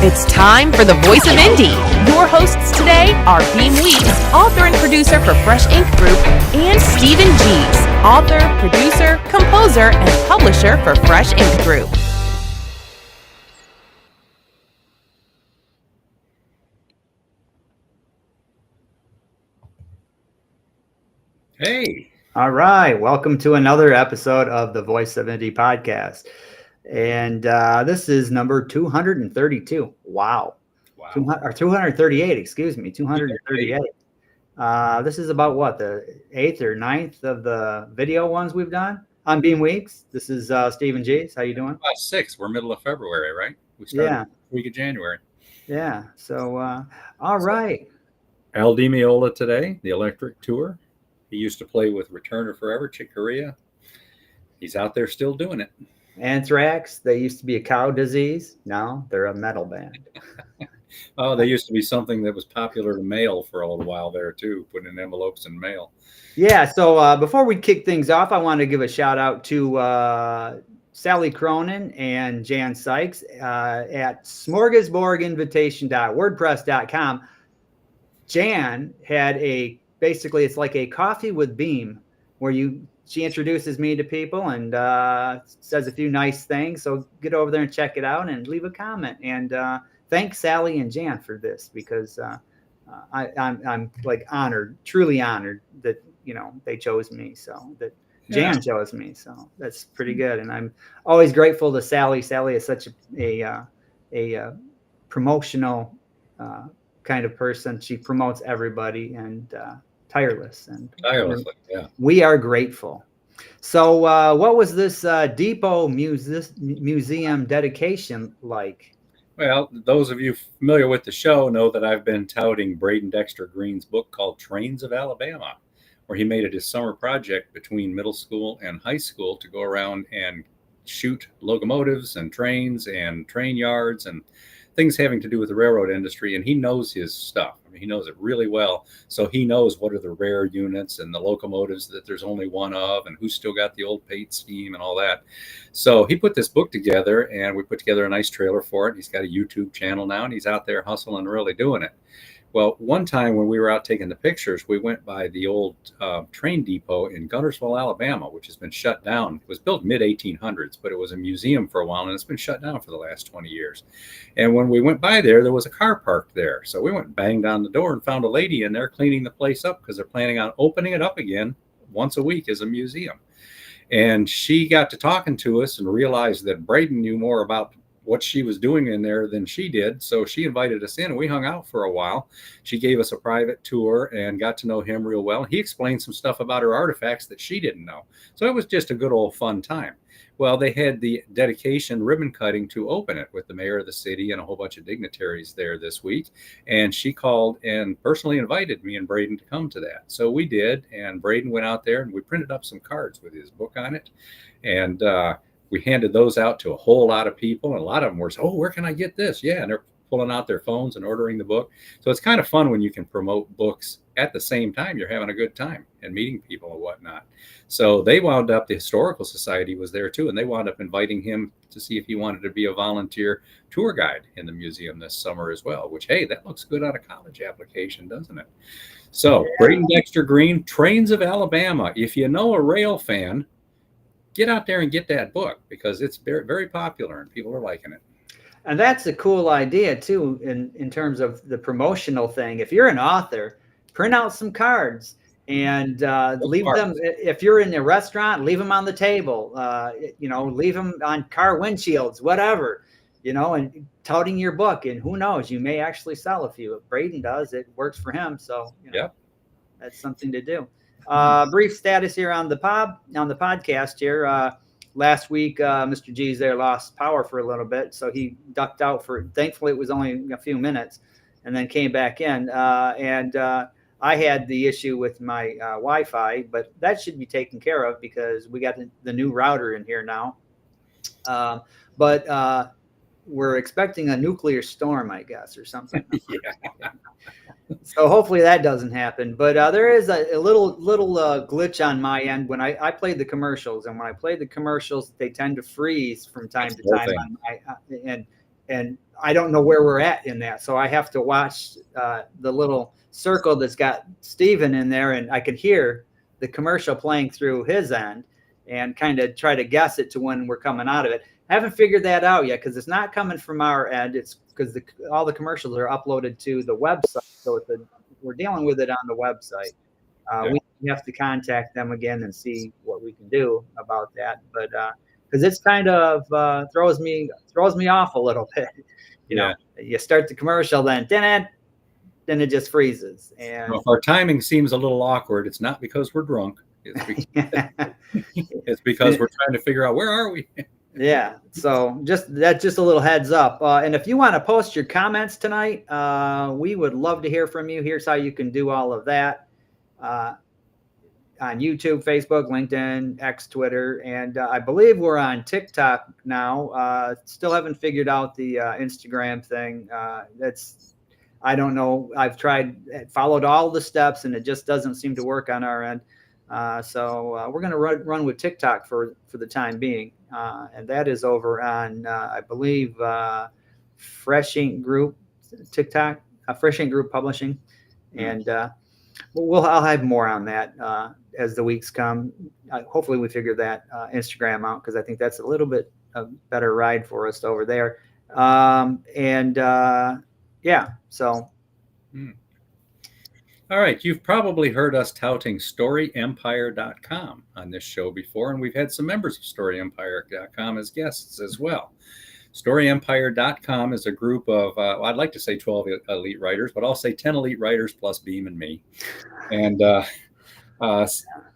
It's time for the Voice of Indie. Your hosts today are Beem, author and producer for Fresh Ink Group, and Stephen Gies, author, producer, composer, and publisher for Fresh Ink Group. Hey. All right. Welcome to another episode of the Voice of Indie podcast. And this is number 232. Wow. Or 238, excuse me, 238. This is about what, the 8th or 9th of the video ones we've done? I'm Beem Weeks. This is Stephen Gies. How you doing? About 6. We're middle of February, right? We started the week of January. Yeah. So, all right. Al Di Meola today, the electric tour. He used to play with Returner Forever, Chick Corea. He's out there still doing it. Anthrax, they used to be a cow disease. Now they're a metal band. Oh, they used to be something that was popular to mail for a little while there, too, putting in envelopes and mail. Yeah, so before we kick things off, I want to give a shout out to Sally Cronin and Jan Sykes at smorgasbordinvitation.wordpress.com. Jan had basically it's like a coffee with Beem where she introduces me to people and says a few nice things. So get over there and check it out and leave a comment. And thanks Sally and Jan for this, because I'm like honored, truly honored that they chose me. So that Jan chose me. So that's pretty good. And I'm always grateful to Sally. Sally is such a promotional kind of person. She promotes everybody and tirelessly, yeah. We are grateful. So what was this Depot Museum dedication like? Well, those of you familiar with the show know that I've been touting Braden Dexter Green's book called Trains of Alabama, where he made it his summer project between middle school and high school to go around and shoot locomotives and trains and train yards and things having to do with the railroad industry. And he knows his stuff. I mean, he knows it really well. So he knows what are the rare units and the locomotives that there's only one of and who's still got the old Pate steam and all that. So he put this book together and we put together a nice trailer for it. He's got a YouTube channel now and he's out there hustling, really doing it. Well, one time when we were out taking the pictures, we went by the old train depot in Guntersville, Alabama, which has been shut down. It was built mid-1800s, but it was a museum for a while, and it's been shut down for the last 20 years. And when we went by there was a car parked there. So we went and banged on the door and found a lady in there cleaning the place up because they're planning on opening it up again once a week as a museum. And she got to talking to us and realized that Braden knew more about what she was doing in there than she did. So she invited us in and we hung out for a while. She gave us a private tour and got to know him real well. He explained some stuff about her artifacts that she didn't know. So it was just a good old fun time. Well, they had the dedication ribbon cutting to open it with the mayor of the city and a whole bunch of dignitaries there this week. And she called and personally invited me and Braden to come to that. So we did. And Braden went out there and we printed up some cards with his book on it. And, we handed those out to a whole lot of people, and a lot of them were, where can I get this? Yeah, and they're pulling out their phones and ordering the book. So it's kind of fun when you can promote books at the same time you're having a good time and meeting people and whatnot. So they wound up, the Historical Society was there too, and they wound up inviting him to see if he wanted to be a volunteer tour guide in the museum this summer as well, which, hey, that looks good on a college application, doesn't it? So Braden Dexter Green, Trains of Alabama. If you know a rail fan, get out there and get that book because it's very, very popular and people are liking it. And that's a cool idea too, in terms of the promotional thing. If you're an author, print out some cards and leave them. If you're in a restaurant, leave them on the table. Leave them on car windshields, whatever. And touting your book. And who knows, you may actually sell a few. If Braden does, it works for him. So that's something to do. Brief status here on the podcast here. Last week, Mr. G's there lost power for a little bit, so he ducked out thankfully it was only a few minutes, and then came back in. I had the issue with my Wi-Fi, but that should be taken care of because we got the new router in here now. But we're expecting a nuclear storm, I guess, or something. So hopefully that doesn't happen. But there is a little glitch on my end when I played the commercials. And when I played the commercials, they tend to freeze from time to time. And I don't know where we're at in that. So I have to watch the little circle that's got Steven in there, and I could hear the commercial playing through his end and kind of try to guess it to when we're coming out of it. I haven't figured that out yet because it's not coming from our end. It's because all the commercials are uploaded to the website. So we're dealing with it on the website. We have to contact them again and see what we can do about that. But because it's kind of throws me off a little bit. You know, you start the commercial, then it just freezes. And if our timing seems a little awkward, it's not because we're drunk. It's because we're trying to figure out where are we. Yeah. So that's just a little heads up. And if you want to post your comments tonight, we would love to hear from you. Here's how you can do all of that. On YouTube, Facebook, LinkedIn, X, Twitter, and I believe we're on TikTok now. Still haven't figured out the Instagram thing. I don't know. I've followed all the steps, and it just doesn't seem to work on our end. So we're going to run with TikTok for the time being, and that is over on I believe Fresh Ink Group TikTok, Fresh Ink Group Publishing, and I'll have more on that as the weeks come. Hopefully we figure that Instagram out because I think that's a little bit a better ride for us over there. So. All right, you've probably heard us touting StoryEmpire.com on this show before, and we've had some members of StoryEmpire.com as guests as well. StoryEmpire.com is a group of, I'd like to say 12 elite writers, but I'll say 10 elite writers plus Beem and me. And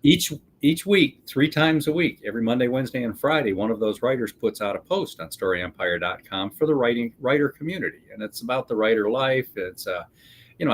each week, 3 times a week, every Monday, Wednesday, and Friday, one of those writers puts out a post on StoryEmpire.com for the writer community. And it's about the writer life. It's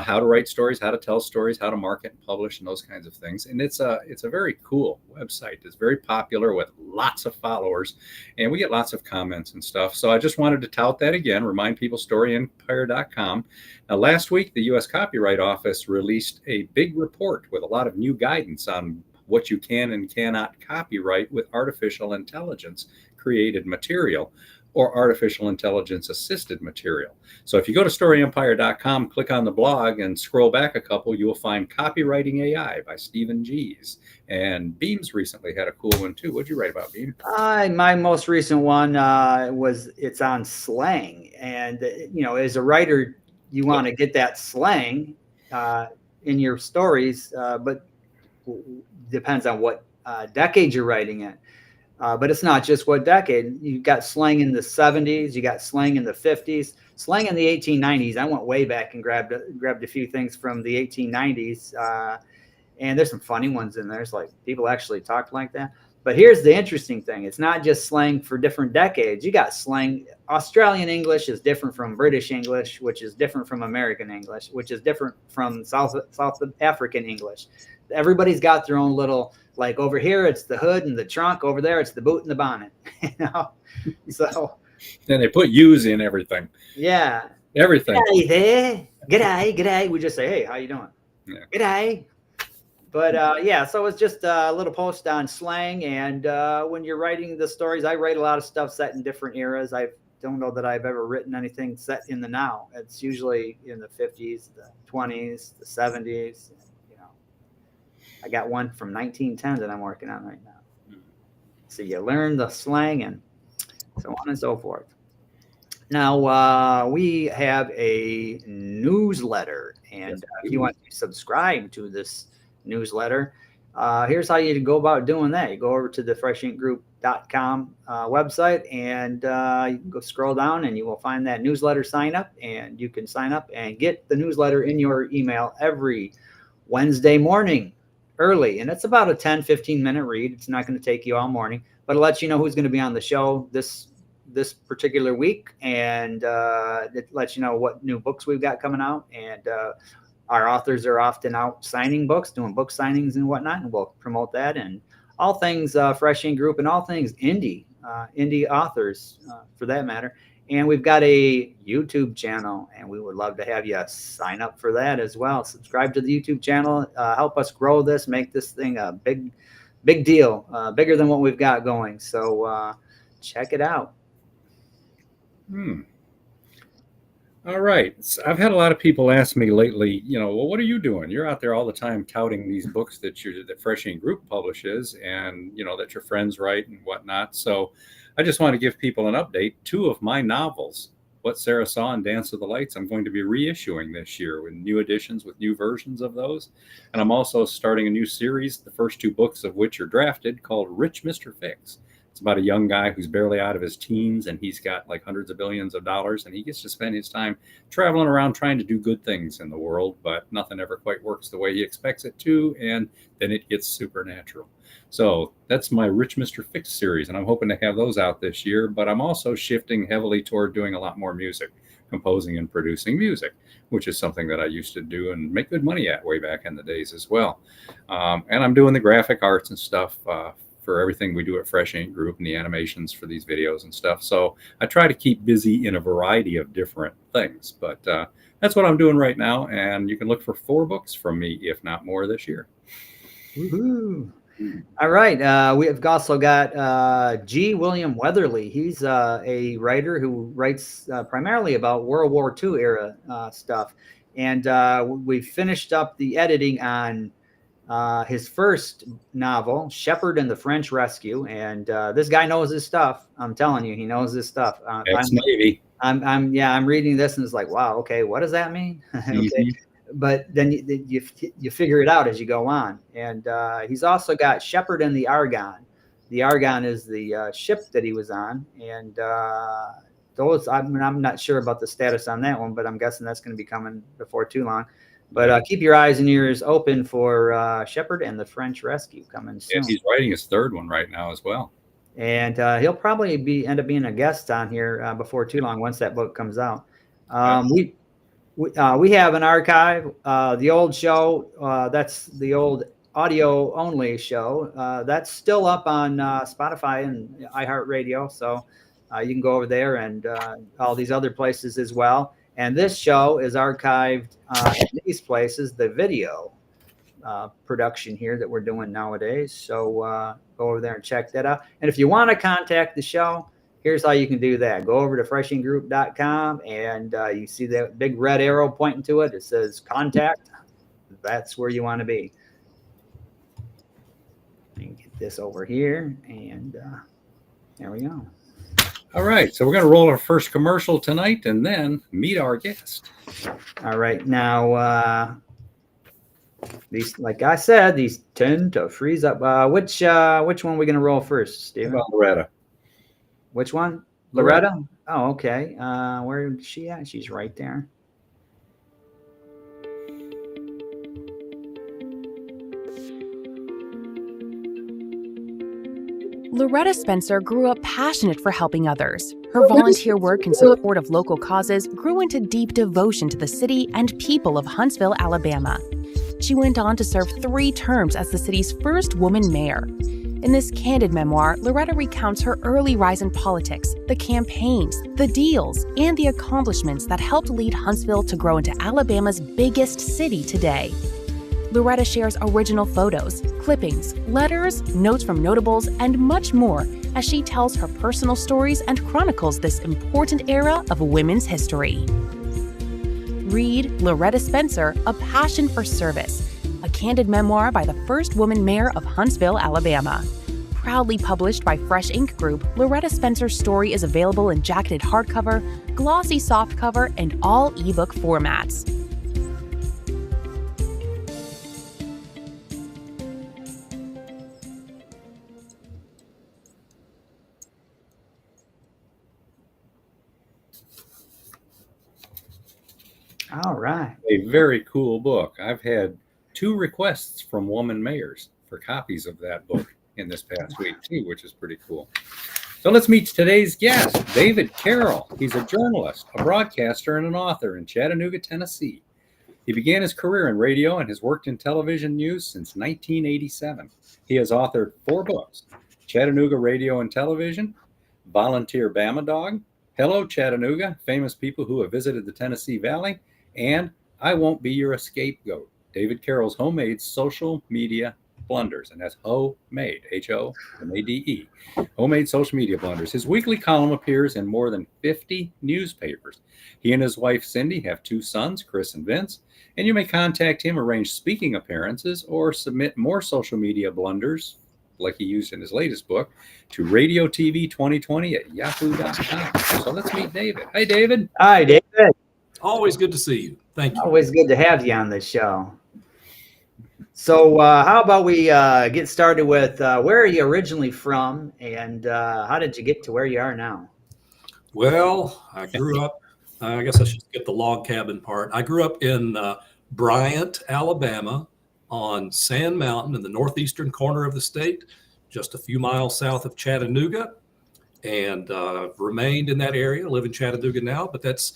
how to write stories, how to tell stories, how to market and publish, and those kinds of things. And it's a very cool website. It's very popular with lots of followers, and we get lots of comments and stuff. So I just wanted to tout that again, remind people StoryEmpire.com. Now, last week, the U.S. Copyright Office released a big report with a lot of new guidance on what you can and cannot copyright with artificial intelligence created material or artificial intelligence assisted material. So if you go to StoryEmpire.com, click on the blog and scroll back a couple, you will find Copywriting AI by Stephen Gies. And Beam's recently had a cool one too. What'd you write about, Beem? My most recent one it's on slang. And, as a writer, you want to get that slang in your stories, but depends on what decade you're writing in. But it's not just what decade. You got slang in the 70s. You got slang in the 50s. Slang in the 1890s. I went way back and grabbed a few things from the 1890s. And there's some funny ones in there. It's like people actually talked like that. But here's the interesting thing. It's not just slang for different decades. You got slang. Australian English is different from British English, which is different from American English, which is different from South African English. Everybody's got their own little, like over here, it's the hood and the trunk. Over there, it's the boot and the bonnet. So. And they put U's in everything. Yeah. Everything. G'day there. G'day. We just say, hey, how you doing? Yeah. G'day. But so it's just a little post on slang. And when you're writing the stories, I write a lot of stuff set in different eras. I don't know that I've ever written anything set in the now. It's usually in the 50s, the 20s, the 70s. I got one from 1910 that I'm working on right now. So you learn the slang and so on and so forth. Now, we have a newsletter. And if you want to subscribe to this newsletter, here's how you go about doing that. You go over to the freshinkgroup.com website and you can go scroll down and you will find that newsletter sign up. And you can sign up and get the newsletter in your email every Wednesday morning. Early, and it's about a 10-15 minute read. It's not going to take you all morning, but it lets you know who's going to be on the show this particular week, and it lets you know what new books we've got coming out. And our authors are often out signing books, doing book signings and whatnot, and we'll promote that and all things Fresh Ink Group and all things indie authors for that matter. And we've got a YouTube channel, and we would love to have you sign up for that as well. Subscribe to the YouTube channel. Help us grow this, make this thing a big deal, bigger than what we've got going. So check it out. All right. I've had a lot of people ask me lately, well, what are you doing? You're out there all the time touting these books that Fresh Ink Group publishes and, that your friends write and whatnot. So I just want to give people an update. Two of my novels, What Sarah Saw and Dance with the Lights, I'm going to be reissuing this year with new editions, with new versions of those. And I'm also starting a new series, the first two books of which are drafted, called Rich Mr. Fix. It's about a young guy who's barely out of his teens, and he's got like hundreds of billions of dollars, and he gets to spend his time traveling around trying to do good things in the world, but nothing ever quite works the way he expects it to, and then it gets supernatural. So that's my Rich Mr. Fix series, and I'm hoping to have those out this year, but I'm also shifting heavily toward doing a lot more music, composing and producing music, which is something that I used to do and make good money at way back in the days as well. And I'm doing the graphic arts and stuff for everything we do at Fresh Ink Group and the animations for these videos and stuff. So I try to keep busy in a variety of different things, but that's what I'm doing right now. And you can look for 4 books from me, if not more, this year. Woohoo. All right. We have also got G. William Weatherly. He's a writer who writes primarily about World War II era stuff. And we finished up the editing on his first novel, Shepherd and the French Rescue. And this guy knows his stuff. I'm telling you, he knows his stuff. Ex-Navy. I'm reading this and it's like, wow, okay, what does that mean? Okay. But then you figure it out as you go on. And he's also got Shepherd and the Argon. The Argon is the ship that he was on. And those, I'm not sure about the status on that one, but I'm guessing that's going to be coming before too long. But keep your eyes and ears open for Shepherd and the French Rescue coming soon. Yeah, he's writing his 3rd one right now as well. And he'll probably end up being a guest on here before too long once that book comes out. We have an archive, the old show, that's the old audio only show. That's still up on Spotify and iHeartRadio. So you can go over there and all these other places as well. And this show is archived in these places, the video production here that we're doing nowadays. So go over there and check that out. And if you want to contact the show, here's how you can do that. Go over to freshinkgroup.com and you see that big red arrow pointing to it. It says contact. That's where you want to be. And get this over here. And there we go. All right. So we're going to roll our first commercial tonight and then meet our guest. All right. Now, these, like I said, these tend to freeze up. Which one are we going to roll first, Steven? Loretta. Which one? Loretta? Oh, okay. Where is she at? She's right there. Loretta Spencer grew up passionate for helping others. Her volunteer work in support of local causes grew into deep devotion to the city and people of Huntsville, Alabama. She went on to serve 3 terms as the city's first woman mayor. In this candid memoir, Loretta recounts her early rise in politics, the campaigns, the deals, and the accomplishments that helped lead Huntsville to grow into Alabama's biggest city today. Loretta shares original photos, clippings, letters, notes from notables, and much more as she tells her personal stories and chronicles this important era of women's history. Read Loretta Spencer, A Passion for Service, a candid memoir by the first woman mayor of Huntsville, Alabama. Proudly published by Fresh Ink Group, Loretta Spencer's story is available in jacketed hardcover, glossy softcover, and all ebook formats. All right. A very cool book. I've had 2 requests from woman mayors for copies of that book in this past week too, which is pretty cool. So let's meet today's guest, David Carroll. He's a journalist, a broadcaster, and an author in Chattanooga, Tennessee. He began his career in radio and has worked in television news since 1987. He has authored 4 books: Chattanooga Radio and Television, Volunteer Bama Dog, Hello Chattanooga, Famous People Who Have Visited the Tennessee Valley, and I Won't Be Your Scapegoat, David Carroll's homemade social media Blunders, and that's Homade, Homade, Homemade Social Media Blunders. His weekly column appears in more than 50 newspapers. He and his wife Cindy have 2 sons, Chris and Vince, and you may contact him, arrange speaking appearances, or submit more social media blunders, like he used in his latest book, to radiotv2020@yahoo.com. So let's meet David. Hi, David. Hi, David. Always good to see you. Thank you. Always good to have you on this show. So how about we get started with where are you originally from, and how did you get to where you are now? Well, I grew up, I guess I should get the log cabin part. I grew up in Bryant, Alabama, on Sand Mountain in the northeastern corner of the state, just a few miles south of Chattanooga, and remained in that area. Live in Chattanooga now, but that's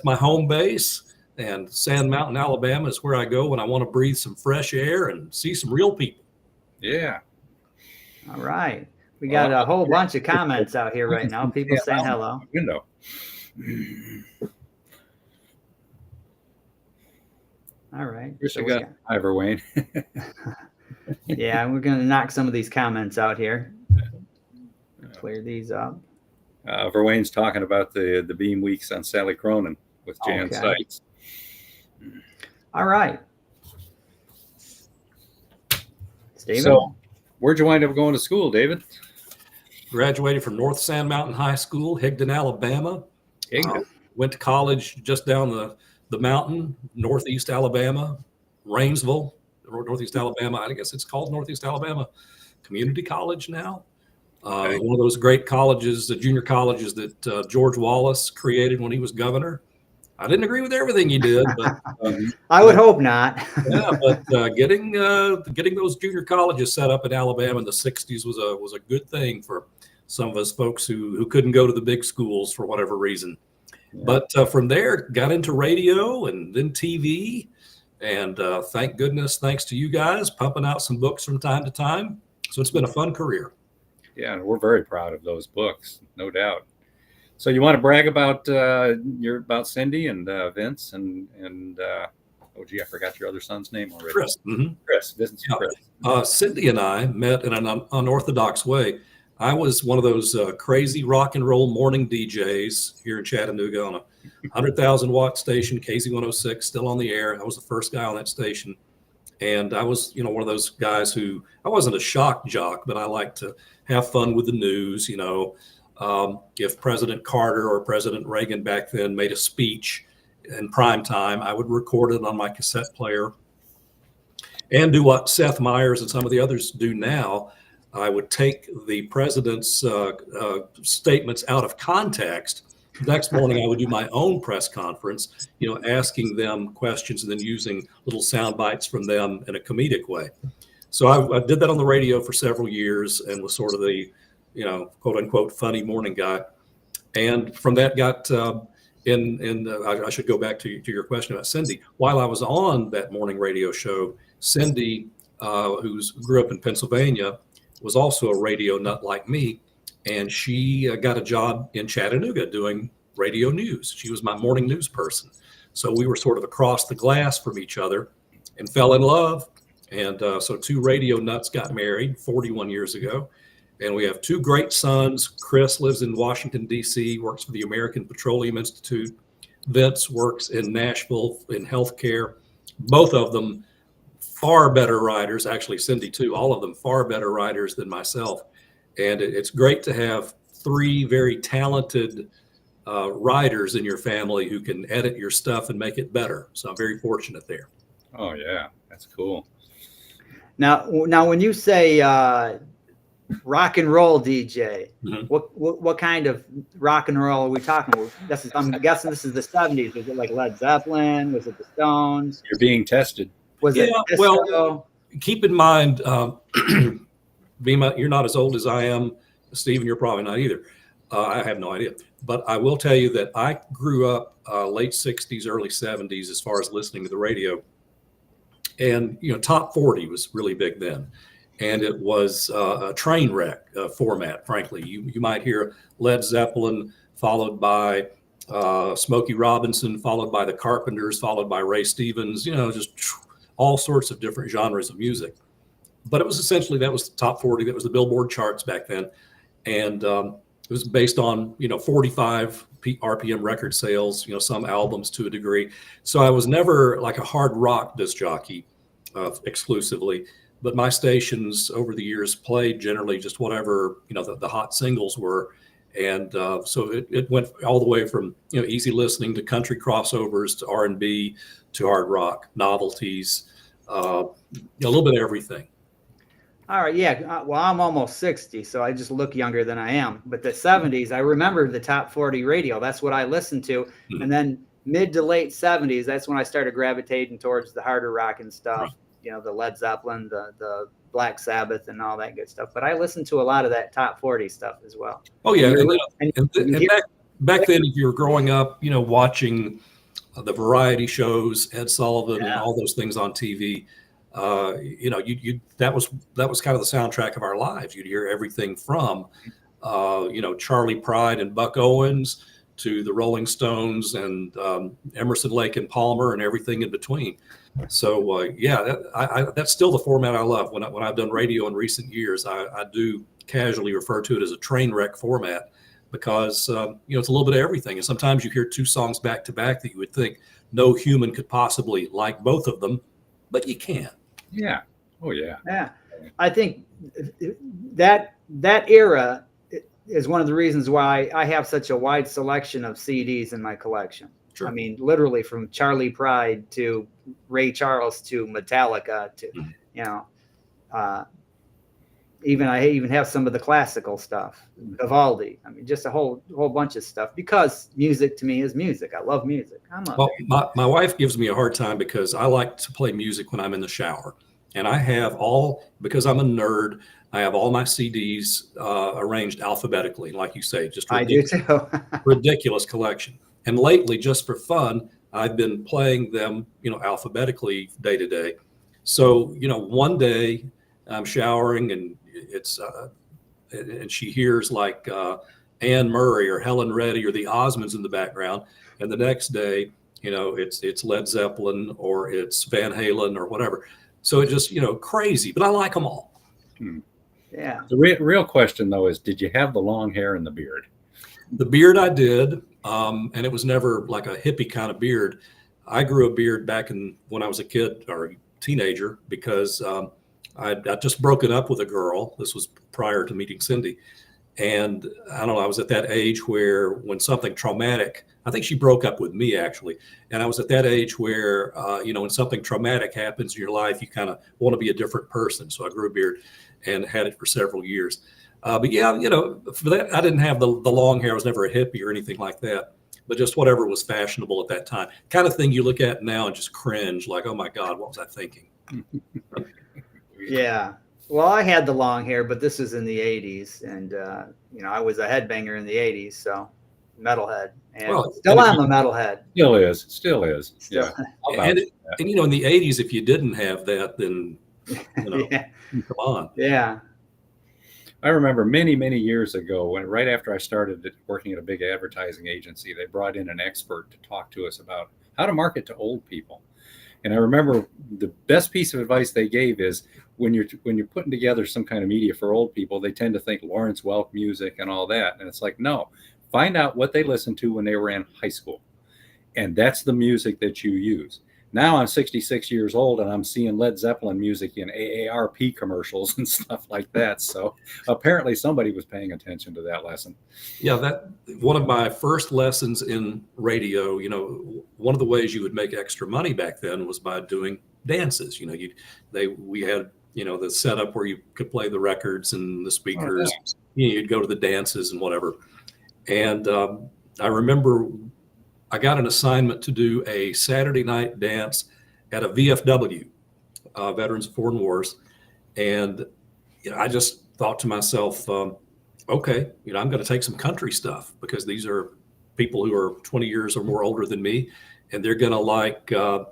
my home base. And Sand Mountain, Alabama is where I go when I want to breathe some fresh air and see some real people. Yeah. All right. We got a whole bunch of comments out here right now. People saying hello. Window. All right. So we got hi, Verwayne. Yeah, we're going to knock some of these comments out here. Clear these up. Verwayne's talking about the Beem Weeks on Sally Cronin with Jan Seitz. All right. Steven? So, where'd you wind up going to school, David? Graduated from North Sand Mountain High School, Higdon, Alabama. Went to college just down the mountain, Northeast Alabama, Rainsville, Northeast Alabama. I guess it's called Northeast Alabama Community College now. One of those great colleges, the junior colleges that George Wallace created when he was governor. I didn't agree with everything he did, but I would hope not. Yeah, but getting those junior colleges set up in Alabama in the '60s was a good thing for some of us folks who couldn't go to the big schools for whatever reason. Yeah. But from there, got into radio and then TV, and thank goodness, thanks to you guys, pumping out some books from time to time. So it's been a fun career. Yeah, and we're very proud of those books, no doubt. So you want to brag about about Cindy and Vince and oh gee, I forgot your other son's name already. Chris. Mm-hmm. Chris. Vince and Chris. Cindy and I met in an unorthodox way. I was one of those crazy rock and roll morning DJs here in Chattanooga on a 100,000 watt station, KZ106, still on the air. I was the first guy on that station. And I was, one of those guys who, I wasn't a shock jock, but I liked to have fun with the news. If President Carter or President Reagan back then made a speech in prime time, I would record it on my cassette player and do what Seth Meyers and some of the others do now. I would take the president's statements out of context. Next morning, I would do my own press conference, asking them questions and then using little sound bites from them in a comedic way. So I did that on the radio for several years and was sort of the, quote unquote, funny morning guy. And from that got I should go back to your question about Cindy. While I was on that morning radio show, Cindy, who grew up in Pennsylvania, was also a radio nut like me. And she got a job in Chattanooga doing radio news. She was my morning news person. So we were sort of across the glass from each other and fell in love. And so 2 radio nuts got married 41 years ago. And we have 2 great sons. Chris lives in Washington, D.C., works for the American Petroleum Institute. Vince works in Nashville in healthcare. Both of them far better writers, actually Cindy too, all of them far better writers than myself. And it's great to have 3 very talented writers in your family who can edit your stuff and make it better. So I'm very fortunate there. Oh yeah, that's cool. Now when you say rock and roll DJ, mm-hmm. what kind of rock and roll are we talking about? I'm guessing this is the 70s. Was it like Led Zeppelin? Was it the Stones? You're being tested. Was it disco? Well, keep in mind, Beem, you're not as old as I am. Stephen, you're probably not either. I have no idea. But I will tell you that I grew up late 60s, early 70s as far as listening to the radio. And, top 40 was really big then. And it was a train wreck format, frankly. You might hear Led Zeppelin, followed by Smokey Robinson, followed by the Carpenters, followed by Ray Stevens, just all sorts of different genres of music. but it was essentially, that was the top 40. That was the Billboard charts back then. And it was based on, 45 RPM record sales, some albums to a degree. So I was never like a hard rock disc jockey exclusively, but my stations over the years played generally just whatever, the hot singles were. And so it went all the way from, easy listening to country crossovers to R&B to hard rock, novelties, a little bit of everything. All right, yeah. Well, I'm almost 60, so I just look younger than I am. But the 70s, I remember the top 40 radio. That's what I listened to. Mm-hmm. And then mid to late 70s, that's when I started gravitating towards the harder rock and stuff. Right. The Led Zeppelin, the Black Sabbath, and all that good stuff. But I listened to a lot of that top 40 stuff as well. Oh yeah, And back then, if you were growing up, watching the variety shows, Ed Sullivan, and all those things on TV. That was kind of the soundtrack of our lives. You'd hear everything from, Charlie Pride and Buck Owens to the Rolling Stones and Emerson, Lake and Palmer and everything in between. So that's still the format I love. When I've done radio in recent years, I do casually refer to it as a train wreck format because it's a little bit of everything. And sometimes you hear two songs back to back that you would think no human could possibly like both of them, but you can. Yeah. Oh, yeah. Yeah. I think that era is one of the reasons why I have such a wide selection of CDs in my collection. Sure. I mean, literally from Charlie Pride to Ray Charles to Metallica to, I even have some of the classical stuff, Vivaldi. I mean, just a whole bunch of stuff because music to me is music. I love music. Well, my wife gives me a hard time because I like to play music when I'm in the shower. And I have because I'm a nerd, I have all my CDs arranged alphabetically, like you say, just I do too. ridiculous collection. And lately, just for fun, I've been playing them, alphabetically day to day. So, one day I'm showering and it's and she hears like Anne Murray or Helen Reddy or the Osmonds in the background, and the next day, it's Led Zeppelin or it's Van Halen or whatever. So it just crazy, but I like them all. Yeah. The real question though is, did you have the long hair and the beard? The beard I did, and it was never like a hippie kind of beard. I grew a beard back when I was a kid or a teenager because I'd just broken up with a girl. This was prior to meeting Cindy. And I don't know, I was at that age where when something traumatic, I think she broke up with me actually. And I was at that age where, when something traumatic happens in your life, you kind of want to be a different person. So I grew a beard and had it for several years. But yeah, for that, I didn't have the long hair. I was never a hippie or anything like that, but just whatever was fashionable at that time. Kind of thing you look at now and just cringe like, oh my God, what was I thinking? Yeah. Well, I had the long hair, but this was in the 80s. And, I was a headbanger in the 80s. So metalhead. And still am a metalhead. Still is. Yeah. And in the 80s, if you didn't have that, then, come on. Yeah. I remember many, many years ago right after I started working at a big advertising agency, they brought in an expert to talk to us about how to market to old people. And I remember the best piece of advice they gave is when you're putting together some kind of media for old people, they tend to think Lawrence Welk music and all that. And it's like, no, find out what they listened to when they were in high school. And that's the music that you use. Now I'm 66 years old and I'm seeing Led Zeppelin music in AARP commercials and stuff like that. So apparently somebody was paying attention to that lesson. Yeah, that one of my first lessons in radio, one of the ways you would make extra money back then was by doing dances. We had, the setup where you could play the records and the speakers. Oh, yeah. You'd go to the dances and whatever. And I remember I got an assignment to do a Saturday night dance at a VFW, Veterans of Foreign Wars. And I just thought to myself, okay, I'm going to take some country stuff because these are people who are 20 years or more older than me. And they're going to like, the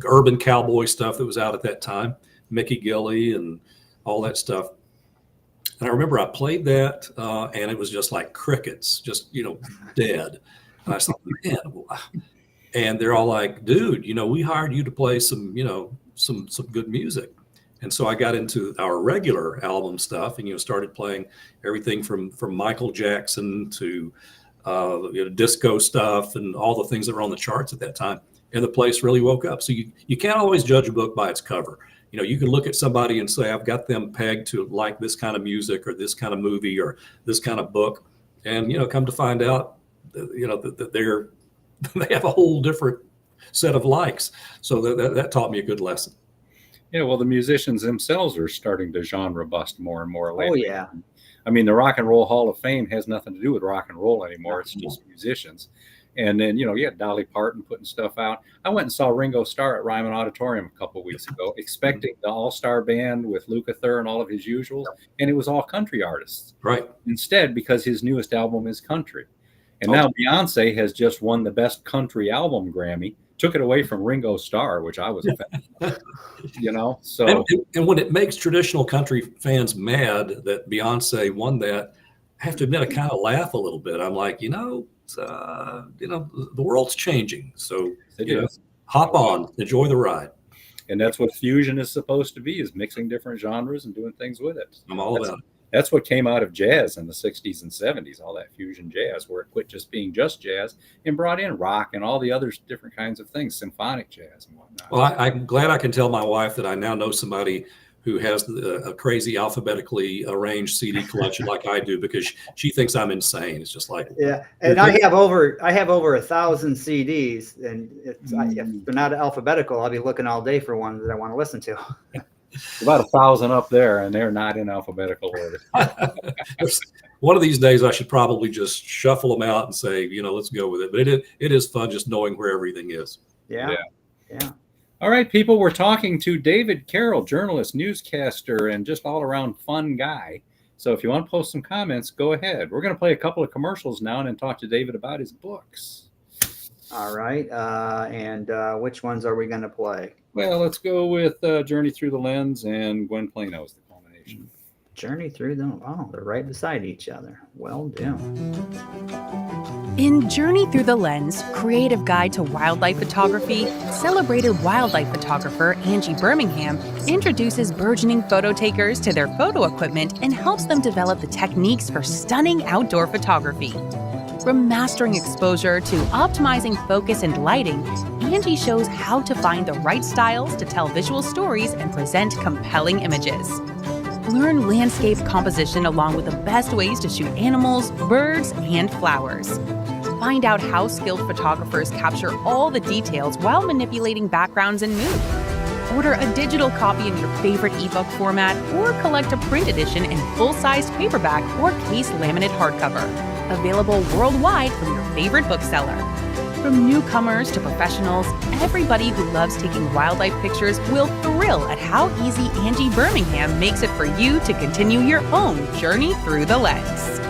urban cowboy stuff that was out at that time, Mickey Gilley and all that stuff. And I remember I played that and it was just like crickets, just, dead. And I thought, man, and they're all like, dude, we hired you to play some, some good music. And so I got into our regular album stuff and, started playing everything from Michael Jackson to disco stuff and all the things that were on the charts at that time. And the place really woke up. So you can't always judge a book by its cover. You can look at somebody and say, I've got them pegged to like this kind of music or this kind of movie or this kind of book. And, come to find out, that they have a whole different set of likes. So that taught me a good lesson. Yeah, well, the musicians themselves are starting to genre bust more and more lately. Oh, yeah. I mean, the Rock and Roll Hall of Fame has nothing to do with rock and roll anymore. It's just musicians. And then, you had Dolly Parton putting stuff out. I went and saw Ringo Starr at Ryman Auditorium a couple of weeks ago, expecting the all-star band with Lukather and all of his usuals, and it was all country artists. Right. Instead, because his newest album is country. And now Beyonce has just won the Best Country Album Grammy, took it away from Ringo Starr, which I was a fan. So. And when it makes traditional country fans mad that Beyonce won that, I have to admit, I kind of laugh a little bit. I'm like, the world's changing. So, hop on, enjoy the ride. And that's what fusion is supposed to be, is mixing different genres and doing things with it. I'm all about it. That's what came out of jazz in the 60s and 70s, all that fusion jazz, where it quit just being just jazz and brought in rock and all the other different kinds of things, symphonic jazz and whatnot. Well, I'm glad I can tell my wife that I now know somebody who has a crazy alphabetically arranged CD collection like I do, because she thinks I'm insane. It's just like, yeah. And I have over 1,000 CDs, and if they're not alphabetical, I'll be looking all day for one that I want to listen to. About 1,000 up there, and they're not in alphabetical order. One of these days, I should probably just shuffle them out and say, let's go with it. But it is fun just knowing where everything is. Yeah. All right, people, we're talking to David Carroll, journalist, newscaster, and just all-around fun guy. So if you want to post some comments, go ahead. We're going to play a couple of commercials now and then talk to David about his books. All right. And which ones are we going to play? Well, let's go with Journey Through the Lens and Gwen Plano's The Culmination. Journey Through them. Oh, they're right beside each other. Well done. In Journey Through the Lens, Creative Guide to Wildlife Photography, celebrated wildlife photographer Angie Birmingham introduces burgeoning photo takers to their photo equipment and helps them develop the techniques for stunning outdoor photography. From mastering exposure to optimizing focus and lighting, Angie shows how to find the right styles to tell visual stories and present compelling images. Learn landscape composition along with the best ways to shoot animals, birds, and flowers. Find out how skilled photographers capture all the details while manipulating backgrounds and mood. Order a digital copy in your favorite ebook format or collect a print edition in full-sized paperback or case laminate hardcover. Available worldwide from your favorite bookseller. From newcomers to professionals, everybody who loves taking wildlife pictures will thrill at how easy Angie Birmingham makes it for you to continue your own journey through the lens.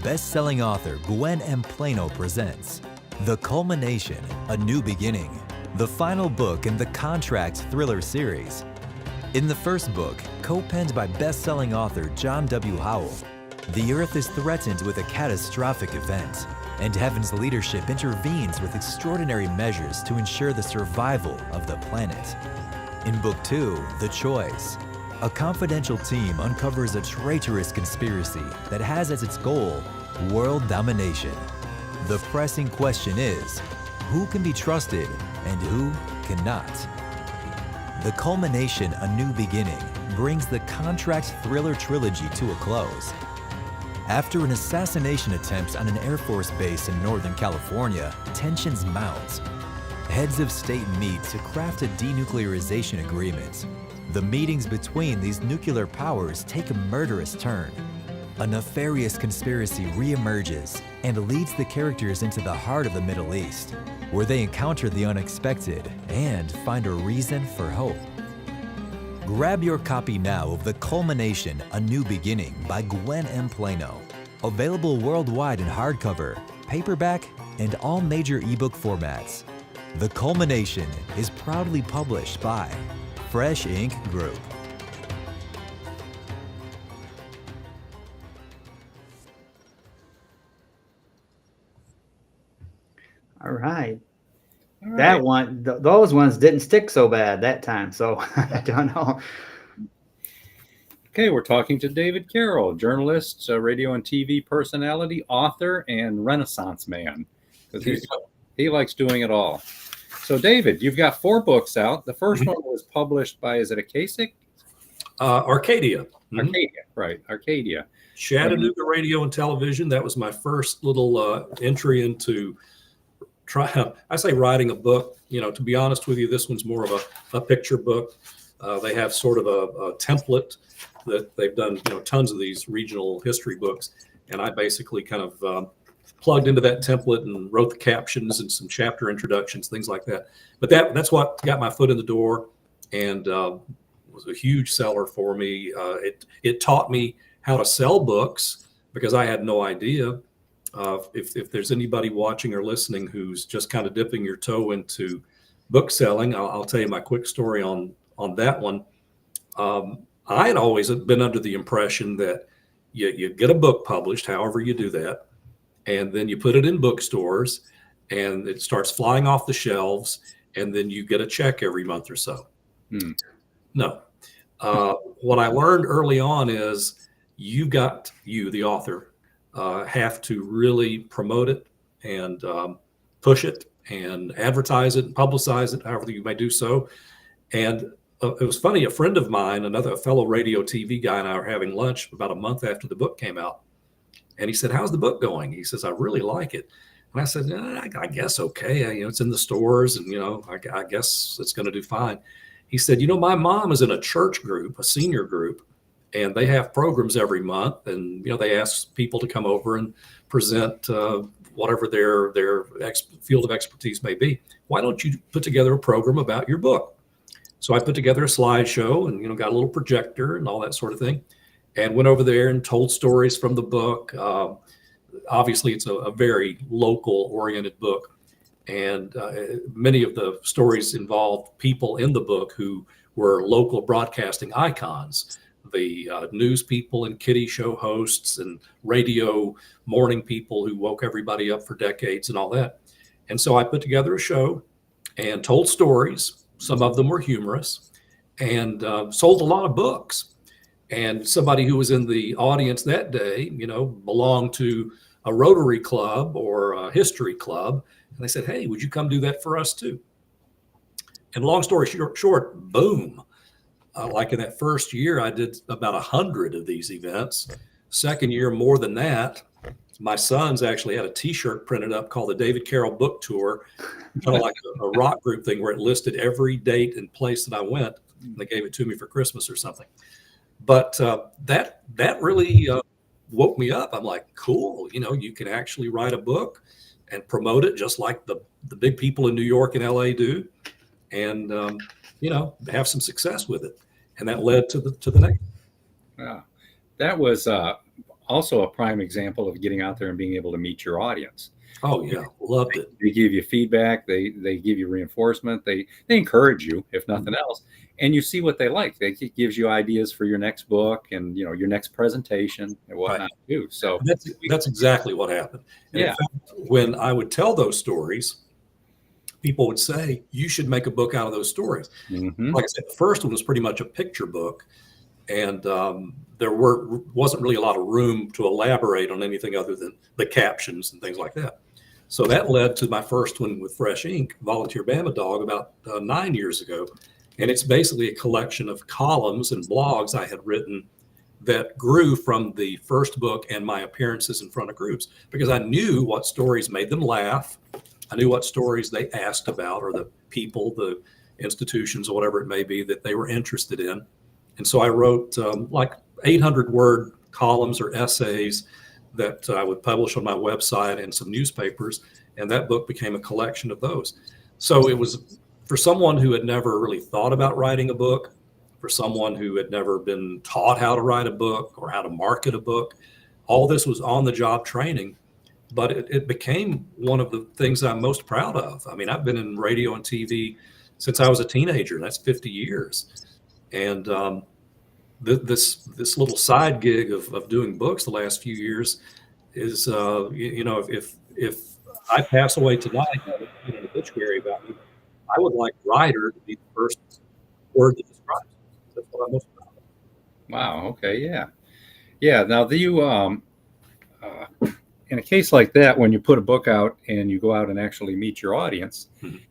Best-selling author Gwen M. Plano presents The Culmination, A New Beginning, the final book in the Contract thriller series. In the first book, co-penned by best-selling author John W. Howell, the Earth is threatened with a catastrophic event, and Heaven's leadership intervenes with extraordinary measures to ensure the survival of the planet. In Book 2, The Choice, a confidential team uncovers a traitorous conspiracy that has as its goal world domination. The pressing question is, who can be trusted and who cannot? The Culmination, A New Beginning brings the Contract thriller trilogy to a close. After an assassination attempt on an Air Force base in Northern California, tensions mount. Heads of state meet to craft a denuclearization agreement. The meetings between these nuclear powers take a murderous turn. A nefarious conspiracy reemerges and leads the characters into the heart of the Middle East, where they encounter the unexpected and find a reason for hope. Grab your copy now of The Culmination, A New Beginning by Gwen M. Plano. Available worldwide in hardcover, paperback, and all major ebook formats. The Culmination is proudly published by Fresh Ink Group. All right. All right. That one, those ones didn't stick so bad that time. So I don't know. Okay, we're talking to David Carroll, journalist, radio and TV personality, author, and Renaissance man, because he likes doing it all. So, David, you've got 4 books out. The first one was published by, is it Akasik? Arcadia. Arcadia, right, Arcadia. Chattanooga Radio and Television. That was my first little entry into writing a book. You know, to be honest with you, this one's more of a picture book. They have sort of a template that they've done, tons of these regional history books. And I basically kind of plugged into that template and wrote the captions and some chapter introductions, things like that. But that's what got my foot in the door, and was a huge seller for me. It taught me how to sell books, because I had no idea. If there's anybody watching or listening who's just kind of dipping your toe into book selling, I'll tell you my quick story on that one. I had always been under the impression that you get a book published, however you do that, and then you put it in bookstores, and it starts flying off the shelves, and then you get a check every month or so. No. What I learned early on is you, the author, have to really promote it and push it and advertise it and publicize it, however you may do so. And it was funny, a friend of mine, a fellow radio TV guy, and I were having lunch about a month after the book came out. And he said, "How's the book going?" He says, "I really like it." And I said, I guess okay. It's in the stores, and, I guess it's going to do fine. He said, "My mom is in a church group, a senior group, and they have programs every month. And, they ask people to come over and present whatever their field of expertise may be. Why don't you put together a program about your book?" So I put together a slideshow and, got a little projector and all that sort of thing, and went over there and told stories from the book. Obviously, it's a very local oriented book. And many of the stories involved people in the book who were local broadcasting icons, the news people and kiddie show hosts and radio morning people who woke everybody up for decades and all that. And so I put together a show and told stories. Some of them were humorous, and sold a lot of books. And somebody who was in the audience that day, belonged to a Rotary Club or a history club. And they said, "Hey, would you come do that for us too?" And long story short, boom. Like in that first year, I did about 100 of these events. Second year, more than that. My sons actually had a T-shirt printed up called the David Carroll Book Tour, kind of like a rock group thing, where it listed every date and place that I went. And they gave it to me for Christmas or something. But that really woke me up. I'm like, cool, you can actually write a book and promote it just like the big people in New York and LA do, and have some success with it. And that led to the next. Yeah, that was also a prime example of getting out there and being able to meet your audience. Oh yeah, loved it. They give you feedback. They give you reinforcement. They encourage you, if nothing else, and you see what they like. It gives you ideas for your next book and your next presentation and whatnot too. So that's exactly what happened. And in fact, when I would tell those stories, people would say, "You should make a book out of those stories." Like I said, the first one was pretty much a picture book, and there wasn't really a lot of room to elaborate on anything other than the captions and things like that. So that led to my first one with Fresh Ink, Volunteer Bama Dog, about 9 years ago. And it's basically a collection of columns and blogs I had written that grew from the first book and my appearances in front of groups, because I knew what stories made them laugh. I knew what stories they asked about, or the people, the institutions, or whatever it may be that they were interested in. And so I wrote like 800-word columns or essays that I would publish on my website and some newspapers. And that book became a collection of those. So it was, for someone who had never really thought about writing a book, for someone who had never been taught how to write a book or how to market a book. All this was on the job training, but it became one of the things I'm most proud of. I mean, I've been in radio and TV since I was a teenager. That's 50 years. And this little side gig of doing books the last few years is, if I pass away tonight, in an obituary about me, I would like writer to be the first word that describes it. That's what I'm most proud of. Wow. Okay. Yeah. Yeah. Now, in a case like that, when you put a book out and you go out and actually meet your audience, Mhm.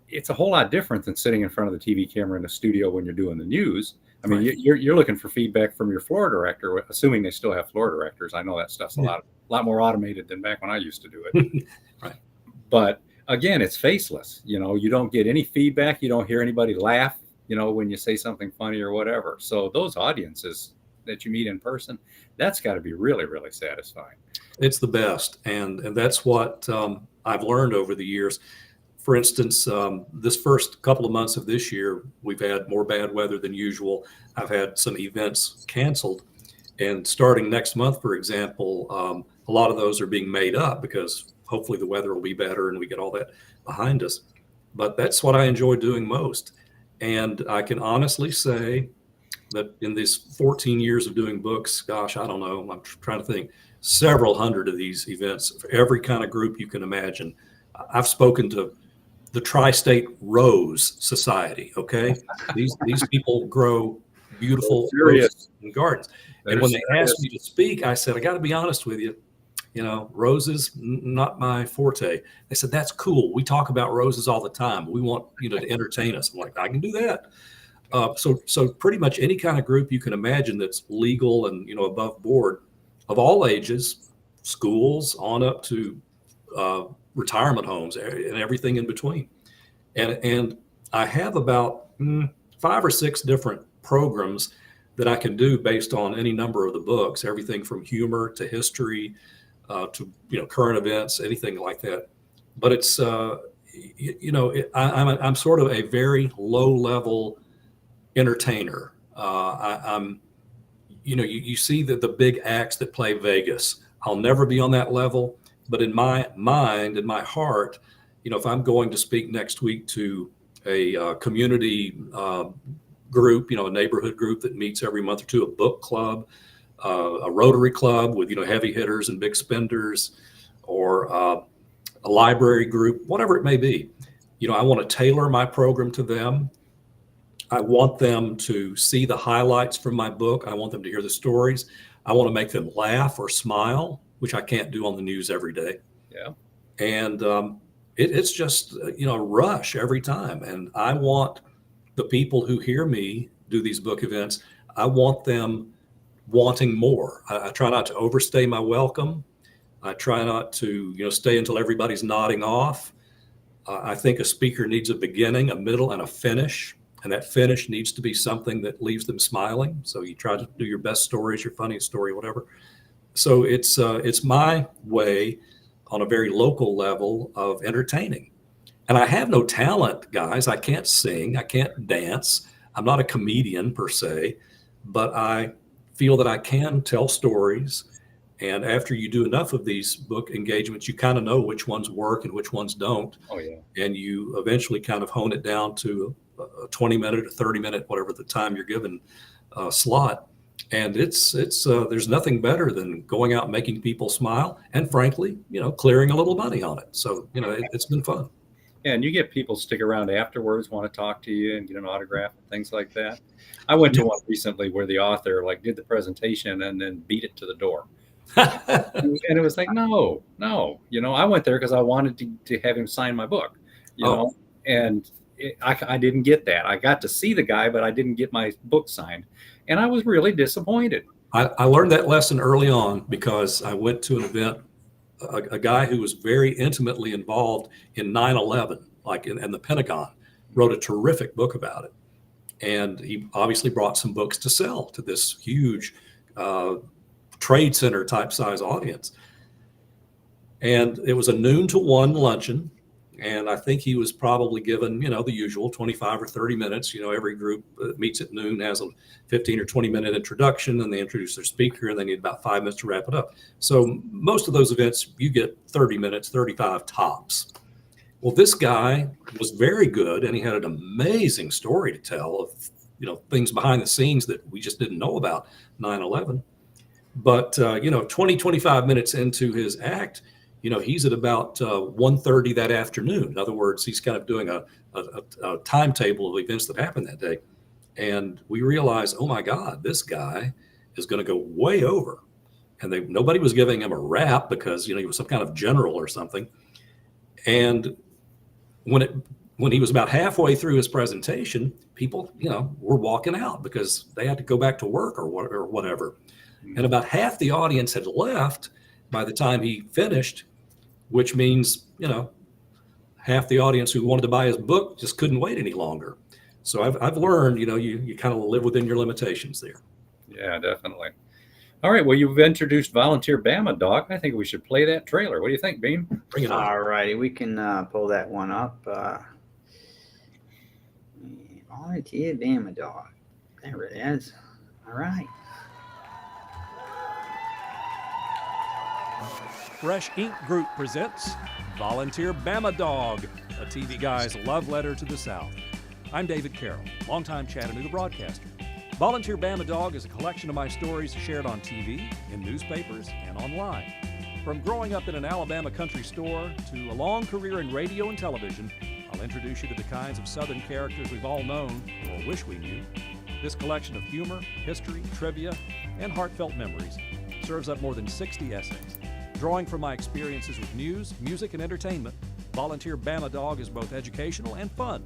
it's a whole lot different than sitting in front of the TV camera in a studio when you're doing the news. I mean, Right. you're looking for feedback from your floor director, assuming they still have floor directors. I know that stuff's a lot more automated than back when I used to do it. Right. But again, it's faceless. You don't get any feedback. You don't hear anybody laugh, when you say something funny or whatever. So those audiences that you meet in person, that's got to be really, really satisfying. It's the best. And that's what I've learned over the years. For instance, this first couple of months of this year, we've had more bad weather than usual. I've had some events canceled. And starting next month, for example, a lot of those are being made up because hopefully the weather will be better and we get all that behind us. But that's what I enjoy doing most. And I can honestly say that in these 14 years of doing books, gosh, I don't know, I'm trying to think, several hundred of these events for every kind of group you can imagine. I've spoken to the Tri-State Rose Society. Okay, these people grow beautiful roses in gardens. And when they asked me to speak, I said, I got to be honest with you. Roses, not my forte. They said, that's cool. We talk about roses all the time. We want you to entertain us. I'm like, I can do that. So pretty much any kind of group you can imagine that's legal and above board, of all ages, schools on up to retirement homes and everything in between. And I have about 5 or 6 different programs that I can do based on any number of the books, everything from humor to history to current events, anything like that. But it's I'm sort of a very low level entertainer. You see the big acts that play Vegas. I'll never be on that level, but in my mind, in my heart, if I'm going to speak next week to a community group, a neighborhood group that meets every month or two, a book club, a Rotary club with heavy hitters and big spenders, or a library group, whatever it may be, I want to tailor my program to them. I want them to see the highlights from my book. I want them to hear the stories. I want to make them laugh or smile, which I can't do on the news every day. Yeah. And it's just, a rush every time. And I want the people who hear me do these book events, I want them wanting more. I try not to overstay my welcome. I try not to, stay until everybody's nodding off. I think a speaker needs a beginning, a middle, and a finish. And that finish needs to be something that leaves them smiling. So you try to do your best stories, your funniest story, whatever. So it's my way on a very local level of entertaining. And I have no talent, guys. I can't sing. I can't dance. I'm not a comedian per se, but I feel that I can tell stories. And after you do enough of these book engagements, you kind of know which ones work and which ones don't. Oh, yeah. And you eventually kind of hone it down to a 20-minute or 30-minute, whatever the time you're given slot. And it's there's nothing better than going out and making people smile and, frankly, clearing a little money on it. So, it's been fun. Yeah, and you get people stick around afterwards, want to talk to you and get an autograph and things like that. I went to one recently where the author did the presentation and then beat it to the door. And it was like, no, I went there because I wanted to have him sign my book, and I didn't get that. I got to see the guy, but I didn't get my book signed. And I was really disappointed. I learned that lesson early on because I went to an event, a guy who was very intimately involved in 9/11, in the Pentagon, wrote a terrific book about it. And he obviously brought some books to sell to this huge trade center type size audience. And it was a noon to 1 luncheon. And I think he was probably given, the usual 25 or 30 minutes. Every group meets at noon, has a 15 or 20-minute introduction, and they introduce their speaker, and they need about 5 minutes to wrap it up. So most of those events, you get 30 minutes, 35 tops. Well, this guy was very good, and he had an amazing story to tell of, things behind the scenes that we just didn't know about 9/11. But, 20, 25 minutes into his act, he's at about 1:30 that afternoon. In other words, he's kind of doing a timetable of events that happened that day. And we realized, oh my God, this guy is going to go way over. And nobody was giving him a rap because, he was some kind of general or something. And when he was about halfway through his presentation, people, were walking out because they had to go back to work or whatever. And about half the audience had left by the time he finished, which means, half the audience who wanted to buy his book just couldn't wait any longer. So I've learned, you kind of live within your limitations there. Yeah, definitely. All right. Well, you've introduced Volunteer Bama Dog. I think we should play that trailer. What do you think, Beam? Bring it on. All righty, we can pull that one up. Volunteer Bama Dog. There it is. All right. Fresh Ink Group presents Volunteer Bama Dog, a TV guy's love letter to the South. I'm David Carroll, longtime Chattanooga broadcaster. Volunteer Bama Dog is a collection of my stories shared on TV, in newspapers, and online. From growing up in an Alabama country store to a long career in radio and television, I'll introduce you to the kinds of Southern characters we've all known or wish we knew. This collection of humor, history, trivia, and heartfelt memories serves up more than 60 essays. Drawing from my experiences with news, music, and entertainment, Volunteer Bama Dog is both educational and fun.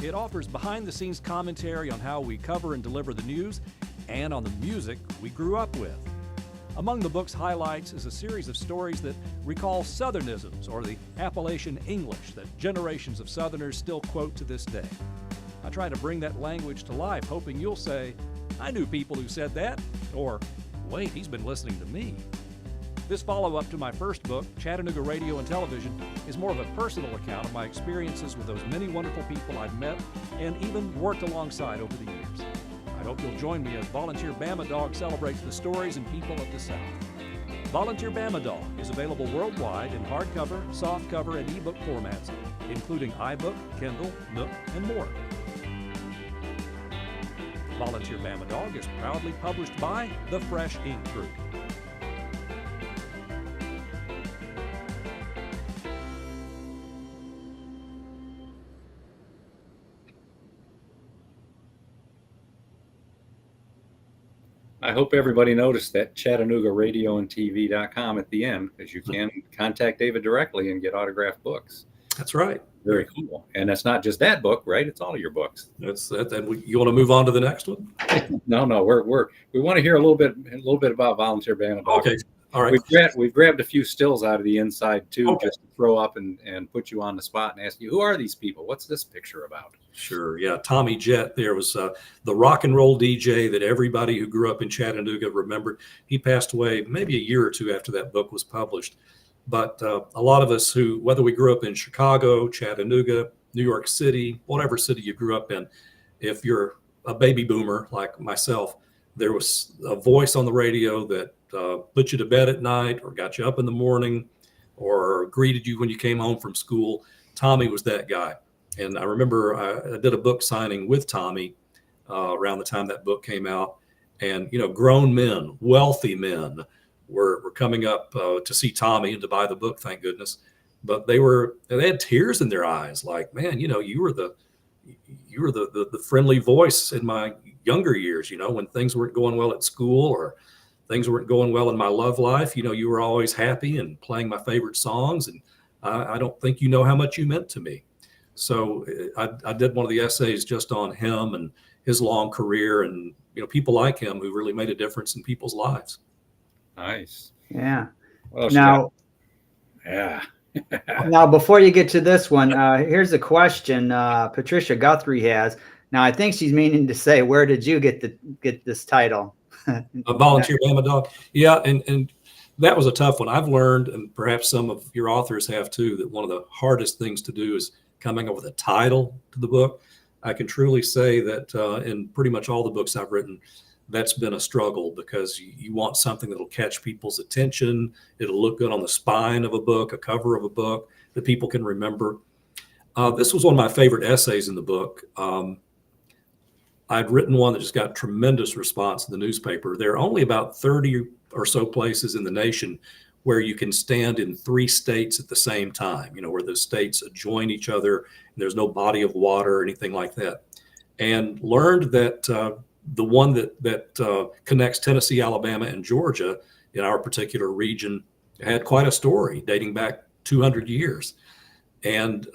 It offers behind-the-scenes commentary on how we cover and deliver the news and on the music we grew up with. Among the book's highlights is a series of stories that recall Southernisms or the Appalachian English that generations of Southerners still quote to this day. I try to bring that language to life, hoping you'll say, I knew people who said that, or, wait, he's been listening to me. This follow-up to my first book, Chattanooga Radio and Television, is more of a personal account of my experiences with those many wonderful people I've met and even worked alongside over the years. I hope you'll join me as Volunteer Bama Dog celebrates the stories and people of the South. Volunteer Bama Dog is available worldwide in hardcover, softcover, and ebook formats, including iBook, Kindle, Nook, and more. Volunteer Bama Dog is proudly published by the Fresh Ink Group. I hope everybody noticed that ChattanoogaRadioandTV.com at the end, because you can contact David directly and get autographed books. That's right. Very cool. And that's not just that book, right? It's all of your books. That's that. And you want to move on to the next one? No, we want to hear a little bit about Volunteer Bama Dog. Okay. All right. We've grabbed a few stills out of the inside too, okay, just to throw up and put you on the spot and ask you, who are these people? What's this picture about? Sure. Yeah. Tommy Jett there was the rock and roll DJ that everybody who grew up in Chattanooga remembered. He passed away maybe a year or two after that book was published. But a lot of us who, whether we grew up in Chicago, Chattanooga, New York City, whatever city you grew up in, if you're a baby boomer like myself, there was a voice on the radio that put you to bed at night or got you up in the morning or greeted you when you came home from school. Tommy was that guy. And I remember I did a book signing with Tommy around the time that book came out. And, grown men, wealthy men were coming up to see Tommy and to buy the book, thank goodness. But they had tears in their eyes, like, man, you were the friendly voice in my younger years, when things weren't going well at school or things weren't going well in my love life. You were always happy and playing my favorite songs. And I don't think you know how much you meant to me. So I did one of the essays just on him and his long career and, people like him who really made a difference in people's lives. Nice. Yeah. Well, now, now, before you get to this one, here's a question Patricia Guthrie has. Now, I think she's meaning to say, where did you get this title? A Volunteer Bama Dog. Yeah, and That was a tough one. I've learned, and perhaps some of your authors have too, that one of the hardest things to do is coming up with a title to the book. I can truly say that in pretty much all the books I've written, that's been a struggle, because you want something that'll catch people's attention. It'll look good on the spine of a book, a cover of a book that people can remember. This was one of my favorite essays in the book. I'd written one that just got tremendous response in the newspaper. There are only about 30 or so places in the nation where you can stand in 3 states at the same time, where the states adjoin each other and there's no body of water or anything like that. And learned that the one that connects Tennessee, Alabama, and Georgia in our particular region had quite a story dating back 200 years. And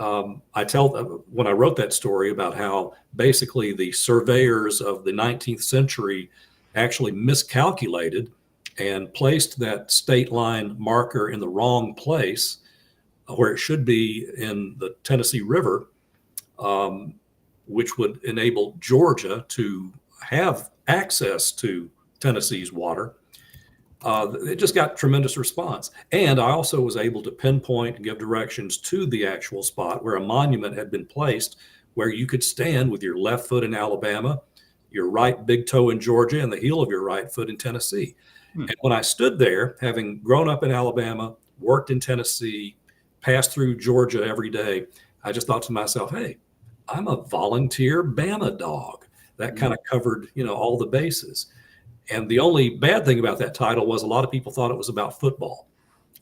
I tell, when I wrote that story, about how basically the surveyors of the 19th century actually miscalculated and placed that state line marker in the wrong place, where it should be in the Tennessee River, which would enable Georgia to have access to Tennessee's water. It just got tremendous response. And I also was able to pinpoint and give directions to the actual spot where a monument had been placed, where you could stand with your left foot in Alabama, your right big toe in Georgia, and the heel of your right foot in Tennessee. And when I stood there, having grown up in Alabama, worked in Tennessee, passed through Georgia every day, I just thought to myself, hey, I'm a volunteer Bama dog. That kind of covered, all the bases. And the only bad thing about that title was a lot of people thought it was about football.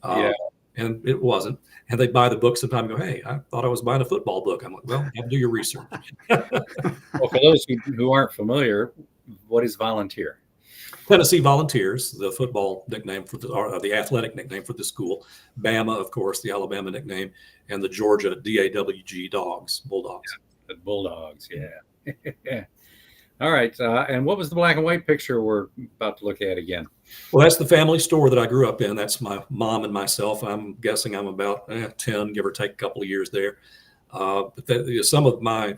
And it wasn't. And they buy the book sometime and go, hey, I thought I was buying a football book. I'm like, well, you have to do your research. Well, for those who aren't familiar, what is volunteer? Tennessee Volunteers, the football nickname for the athletic nickname for the school. Bama, of course, the Alabama nickname, and the Georgia DAWG Dogs, Bulldogs. Yeah, the Bulldogs, yeah. All right. And what was the black and white picture we're about to look at again? Well, that's the family store that I grew up in. That's my mom and myself. I'm guessing I'm about 10, give or take a couple of years there. But some of my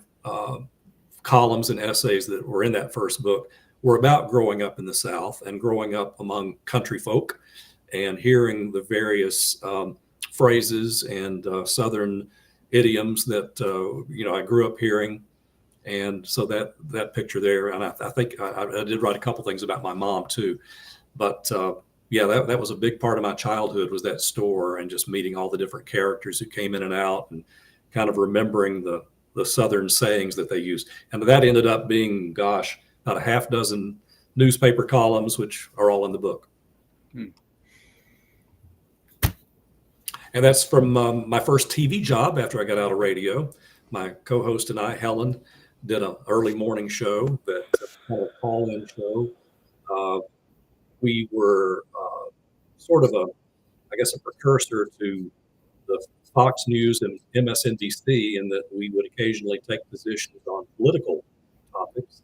columns and essays that were in that first book were about growing up in the South and growing up among country folk and hearing the various phrases and Southern idioms that, I grew up hearing. And so that picture there, and I think I did write a couple things about my mom too. But that was a big part of my childhood, was that store and just meeting all the different characters who came in and out and kind of remembering the Southern sayings that they used. And that ended up being, about a half dozen newspaper columns, which are all in the book. And that's from my first TV job after I got out of radio. My co-host and I, Helen, did an early morning show that kind of call-in show. We were sort of a precursor to the Fox News and MSNBC, in that we would occasionally take positions on political topics.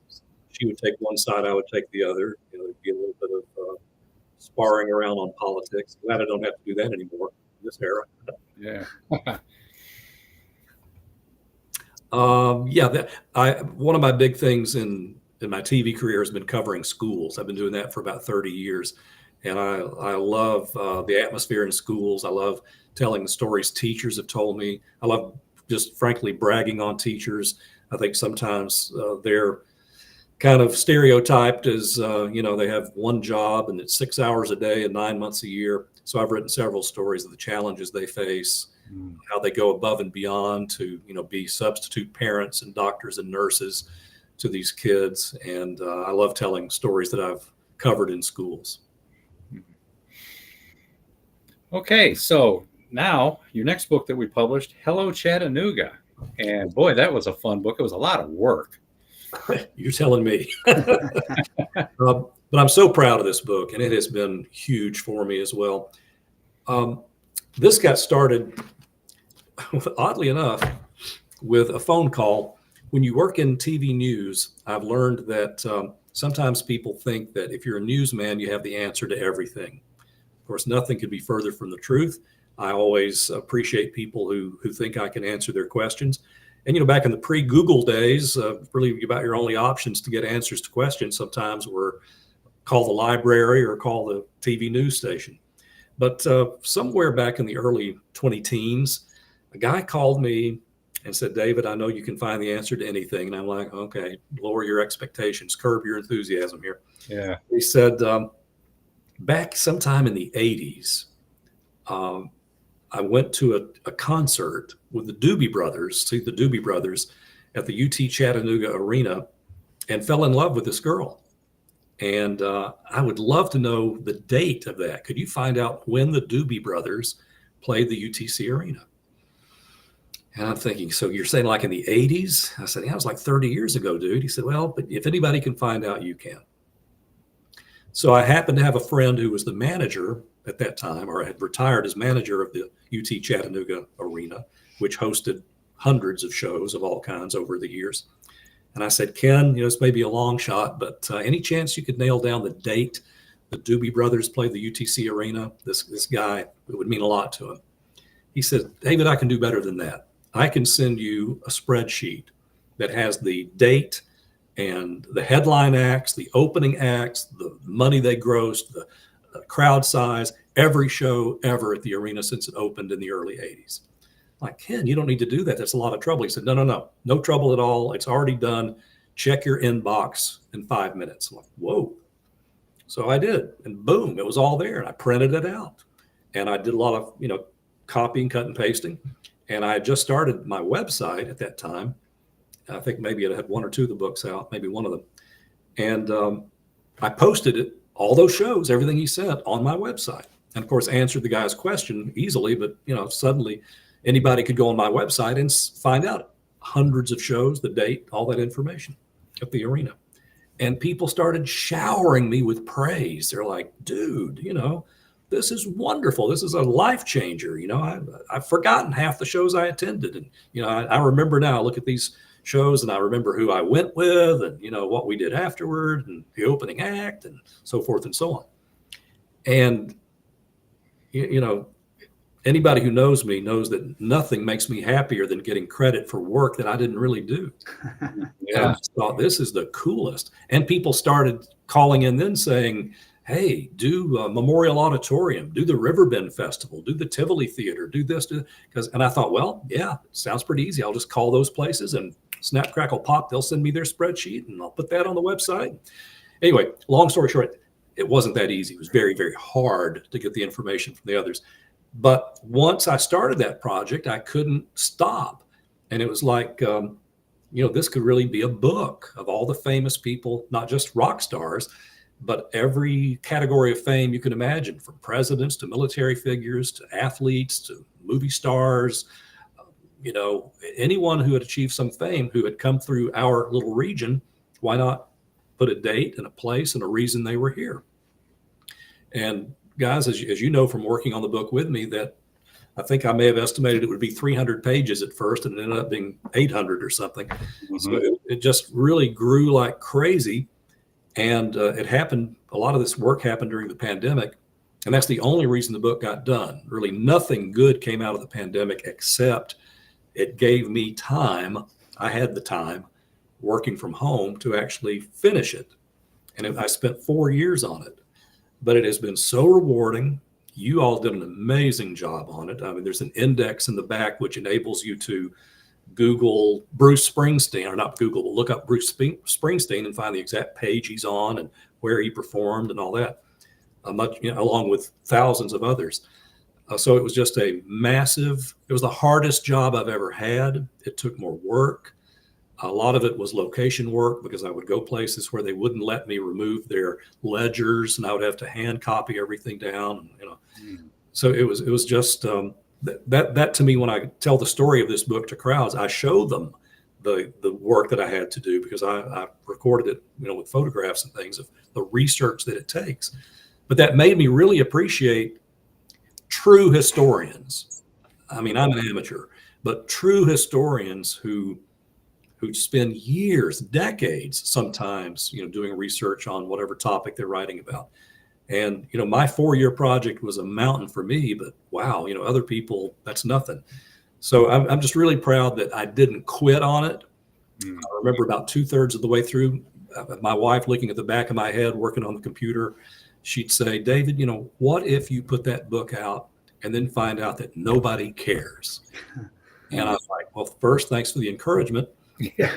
She would take one side, I would take the other. There'd be a little bit of sparring around on politics. Glad I don't have to do that anymore in this era. Yeah. One of my big things in my TV career has been covering schools. I've been doing that for about 30 years. And I love the atmosphere in schools. I love telling the stories teachers have told me. I love just frankly bragging on teachers. I think sometimes they're kind of stereotyped as, they have one job and it's 6 hours a day and 9 months a year. So I've written several stories of the challenges they face, how they go above and beyond to, be substitute parents and doctors and nurses to these kids. And I love telling stories that I've covered in schools. Okay, so now your next book that we published, Hello Chattanooga. And boy, that was a fun book. It was a lot of work. You're telling me. But I'm so proud of this book, and it has been huge for me as well. This got started, oddly enough, with a phone call. When you work in TV news, I've learned that sometimes people think that if you're a newsman, you have the answer to everything. Of course, nothing could be further from the truth. I always appreciate people who think I can answer their questions. And, back in the pre-Google days, really about your only options to get answers to questions sometimes were call the library or call the TV news station. But somewhere back in the early 20-teens, a guy called me and said, David, I know you can find the answer to anything. And I'm like, okay, lower your expectations, curb your enthusiasm here. Yeah. He said, back sometime in the 80s, I went to a concert with the Doobie Brothers, see the Doobie Brothers at the UT Chattanooga Arena, and fell in love with this girl. And I would love to know the date of that. Could you find out when the Doobie Brothers played the UTC Arena? And I'm thinking, so you're saying like in the 80s? I said, yeah, it was like 30 years ago, dude. He said, well, but if anybody can find out, you can. So I happened to have a friend who was the manager at that time, or had retired as manager of the UT Chattanooga Arena, which hosted hundreds of shows of all kinds over the years. And I said, Ken, this may be a long shot, but any chance you could nail down the date the Doobie Brothers played the UTC Arena? This guy, it would mean a lot to him. He said, David, I can do better than that. I can send you a spreadsheet that has the date and the headline acts, the opening acts, the money they grossed, the crowd size, every show ever at the arena since it opened in the early 80s. Like, Ken, you don't need to do that. That's a lot of trouble. He said, no trouble at all. It's already done. Check your inbox in 5 minutes. I'm like, whoa. So I did, and boom, it was all there. And I printed it out, and I did a lot of, copying, cut and pasting. And I had just started my website at that time. I think maybe it had one or two of the books out, maybe one of them. And I posted it, all those shows, everything he sent, on my website. And of course, answered the guy's question easily, but suddenly anybody could go on my website and find out hundreds of shows, the date, all that information at the arena. And people started showering me with praise. They're like, dude, this is wonderful. This is a life changer. I've forgotten half the shows I attended. And, I remember now, look at these shows, and I remember who I went with, and, what we did afterward, and the opening act, and so forth and so on. And, anybody who knows me knows that nothing makes me happier than getting credit for work that I didn't really do. Yeah. And I just thought, this is the coolest. And people started calling in then saying, hey, do Memorial Auditorium, do the Riverbend Festival, do the Tivoli Theater, do this, and I thought, well, yeah, it sounds pretty easy. I'll just call those places and snap, crackle, pop. They'll send me their spreadsheet, and I'll put that on the website. Anyway, long story short, it wasn't that easy. It was very, very hard to get the information from the others. But once I started that project, I couldn't stop. And it was like, this could really be a book of all the famous people, not just rock stars, but every category of fame you can imagine, from presidents to military figures to athletes to movie stars, anyone who had achieved some fame who had come through our little region. Why not put a date and a place and a reason they were here? And guys, as you know from working on the book with me, that I think I may have estimated it would be 300 pages at first, and it ended up being 800 or something. Mm-hmm. So it just really grew like crazy. And it happened, a lot of this work happened during the pandemic. And that's the only reason the book got done. Really nothing good came out of the pandemic, except it gave me time. I had the time working from home to actually finish it. And I spent 4 years on it. But it has been so rewarding. You all did an amazing job on it. I mean, there's an index in the back which enables you to Google Bruce Springsteen, or not Google, but look up Bruce Springsteen and find the exact page he's on and where he performed and all that, along with thousands of others. So it was just it was the hardest job I've ever had. It took more work. A lot of it was location work, because I would go places where they wouldn't let me remove their ledgers, and I would have to hand copy everything down. So it was just that to me, when I tell the story of this book to crowds, I show them the work that I had to do, because I recorded it, with photographs and things of the research that it takes. But that made me really appreciate true historians. I mean, I'm an amateur, but true historians who spend years, decades, sometimes, doing research on whatever topic they're writing about. And, my 4-year project was a mountain for me, but wow, other people, that's nothing. So I'm just really proud that I didn't quit on it. I remember about 2/3 of the way through, my wife looking at the back of my head, working on the computer, she'd say, David, what if you put that book out and then find out that nobody cares? And I was like, well, first, thanks for the encouragement. Yeah.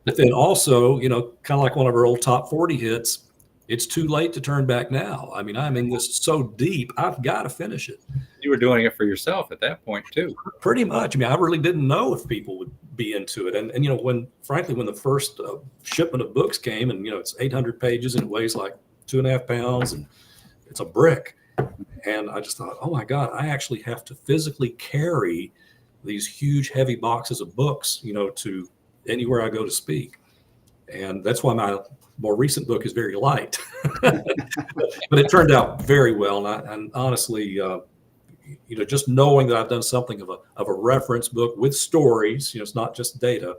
But then also, kind of like one of our old top 40 hits, it's too late to turn back now. I mean, I'm in this so deep, I've got to finish it. You were doing it for yourself at that point too. Pretty much. I mean, I really didn't know if people would be into it. And when the first shipment of books came, and, it's 800 pages and it weighs like 2.5 pounds and it's a brick. And I just thought, oh my God, I actually have to physically carry these huge, heavy boxes of books, to anywhere I go to speak. And that's why my more recent book is very light. But it turned out very well. And honestly, just knowing that I've done something of a reference book with stories, it's not just data.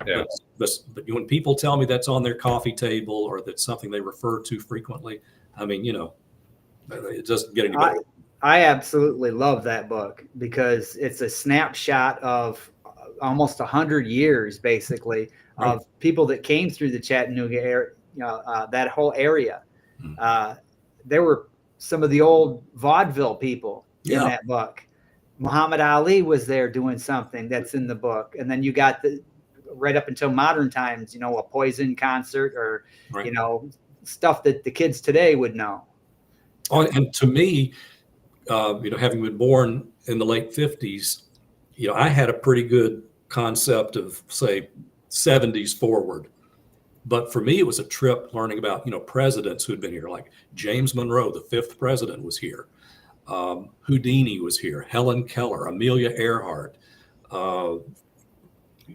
Yeah. But when people tell me that's on their coffee table or that's something they refer to frequently, I mean, it doesn't get any better. I absolutely love that book because it's a snapshot of almost 100 years, basically, Right. of people that came through the Chattanooga area, that whole area. There were some of the old vaudeville people in that book. Muhammad Ali was there doing something that's in the book. And then you got right up until modern times, a Poison concert or, Right. stuff that the kids today would know. Oh, and to me, having been born in the late 50s, I had a pretty good concept of, say, 70s forward. But for me, it was a trip learning about, presidents who had been here, like James Monroe, the 5th president, was here. Houdini was here. Helen Keller, Amelia Earhart.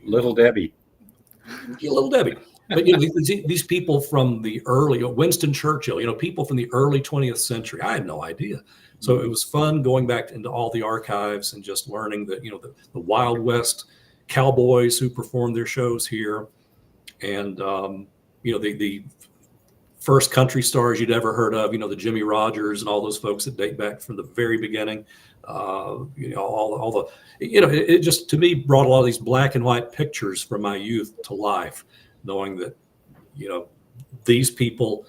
Little Debbie. Little Debbie. But these people from the early, Winston Churchill, people from the early 20th century, I had no idea. So it was fun going back into all the archives and just learning that, the Wild West cowboys who performed their shows here, and the first country stars you'd ever heard of, the Jimmy Rogers and all those folks that date back from the very beginning. It just, to me, brought a lot of these black and white pictures from my youth to life, knowing that, these people,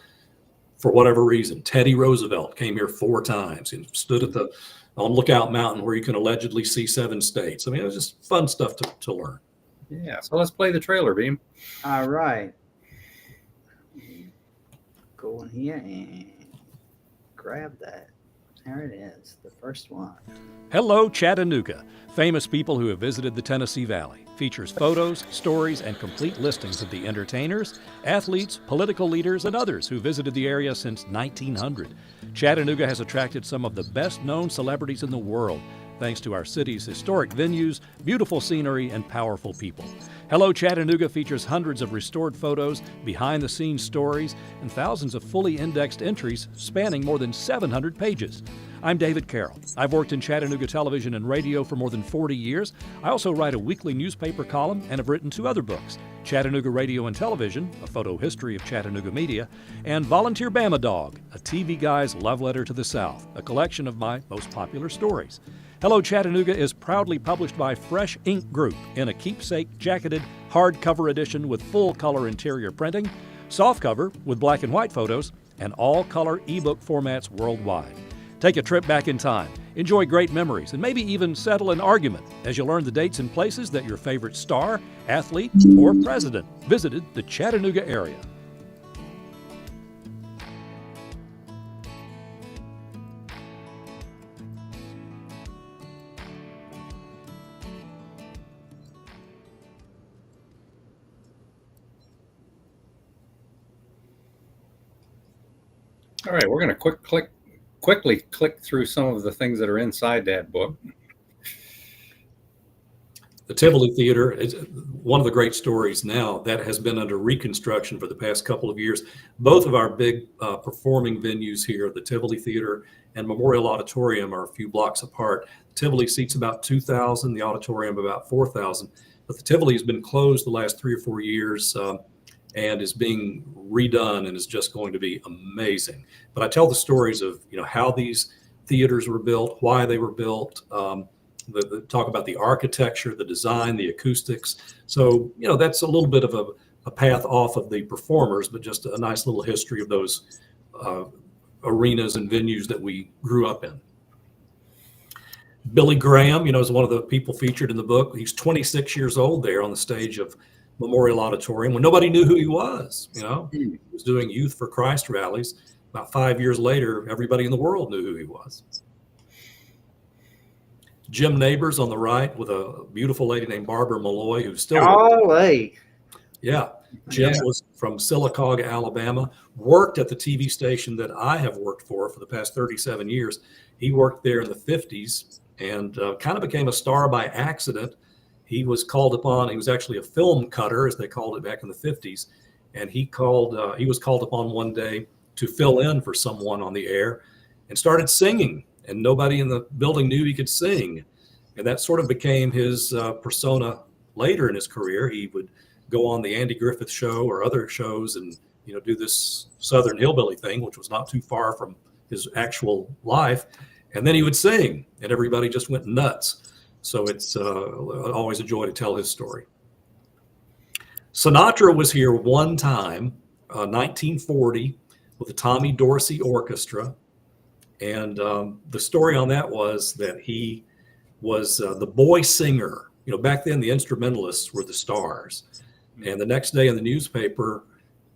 for whatever reason, Teddy Roosevelt came here 4 times and stood on Lookout Mountain where you can allegedly see 7 states. I mean, it was just fun stuff to learn. Yeah. So let's play the trailer, Beem. All right. Go in here and grab that. There it is, the first one. Hello, Chattanooga. Famous people who have visited the Tennessee Valley. Features photos, stories, and complete listings of the entertainers, athletes, political leaders, and others who visited the area since 1900. Chattanooga has attracted some of the best-known celebrities in the world, thanks to our city's historic venues, beautiful scenery, and powerful people. Hello, Chattanooga features hundreds of restored photos, behind-the-scenes stories, and thousands of fully indexed entries spanning more than 700 pages. I'm David Carroll. I've worked in Chattanooga television and radio for more than 40 years. I also write a weekly newspaper column and have written 2 other books, Chattanooga Radio and Television, a photo history of Chattanooga media, and Volunteer Bama Dog, a TV guy's love letter to the South, a collection of my most popular stories. Hello, Chattanooga is proudly published by Fresh Ink Group in a keepsake jacketed hardcover edition with full-color interior printing, softcover with black and white photos, and all-color ebook formats worldwide. Take a trip back in time, enjoy great memories, and maybe even settle an argument as you learn the dates and places that your favorite star, athlete, or president visited the Chattanooga area. All right, we're going to quickly click through some of the things that are inside that book. The Tivoli Theater is one of the great stories now that has been under reconstruction for the past couple of years. Both of our big performing venues here, the Tivoli Theater and Memorial Auditorium, are a few blocks apart. The Tivoli seats about 2,000, the auditorium about 4,000. But the Tivoli has been closed the last 3 or 4 years and is being redone and is just going to be amazing. But I tell the stories of how these theaters were built, why they were built, talk about the architecture, the design, the acoustics. So, that's a little bit of a path off of the performers, but just a nice little history of those arenas and venues that we grew up in. Billy Graham, is one of the people featured in the book. He's 26 years old there on the stage of Memorial Auditorium when nobody knew who he was. He was doing Youth for Christ rallies. About 5 years later, everybody in the world knew who he was. Jim Neighbors on the right with a beautiful lady named Barbara Malloy, who's still. Golly. Yeah. Jim was from Sylacauga, Alabama, worked at the TV station that I have worked for the past 37 years. He worked there in the 50s and kind of became a star by accident. He was called upon. He was actually a film cutter, as they called it back in the 50s. And he was called upon one day to fill in for someone on the air and started singing. And nobody in the building knew he could sing. And that sort of became his persona later in his career. He would go on the Andy Griffith Show or other shows and, do this Southern hillbilly thing, which was not too far from his actual life. And then he would sing and everybody just went nuts. So it's always a joy to tell his story. Sinatra was here one time, 1940, with the Tommy Dorsey Orchestra. And the story on that was that he was the boy singer. Back then the instrumentalists were the stars. And the next day in the newspaper,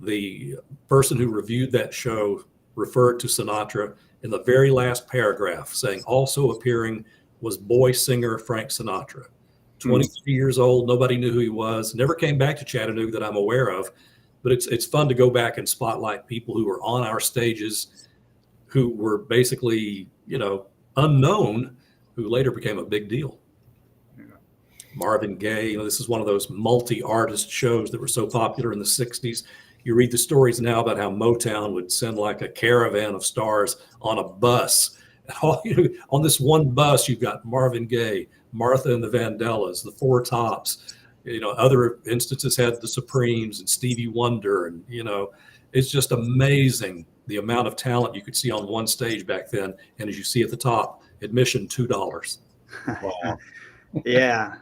the person who reviewed that show referred to Sinatra in the very last paragraph, saying also appearing was boy singer Frank Sinatra. 23 years old, nobody knew who he was, never came back to Chattanooga that I'm aware of. But it's fun to go back and spotlight people who were on our stages, who were basically, unknown, who later became a big deal. Marvin Gaye, this is one of those multi-artist shows that were so popular in the 60s. You read the stories now about how Motown would send like a caravan of stars on a bus. On this one bus, you've got Marvin Gaye, Martha and the Vandellas, the Four Tops. Other instances had the Supremes and Stevie Wonder. And, it's just amazing the amount of talent you could see on one stage back then. And as you see at the top, admission $2. Wow. Yeah.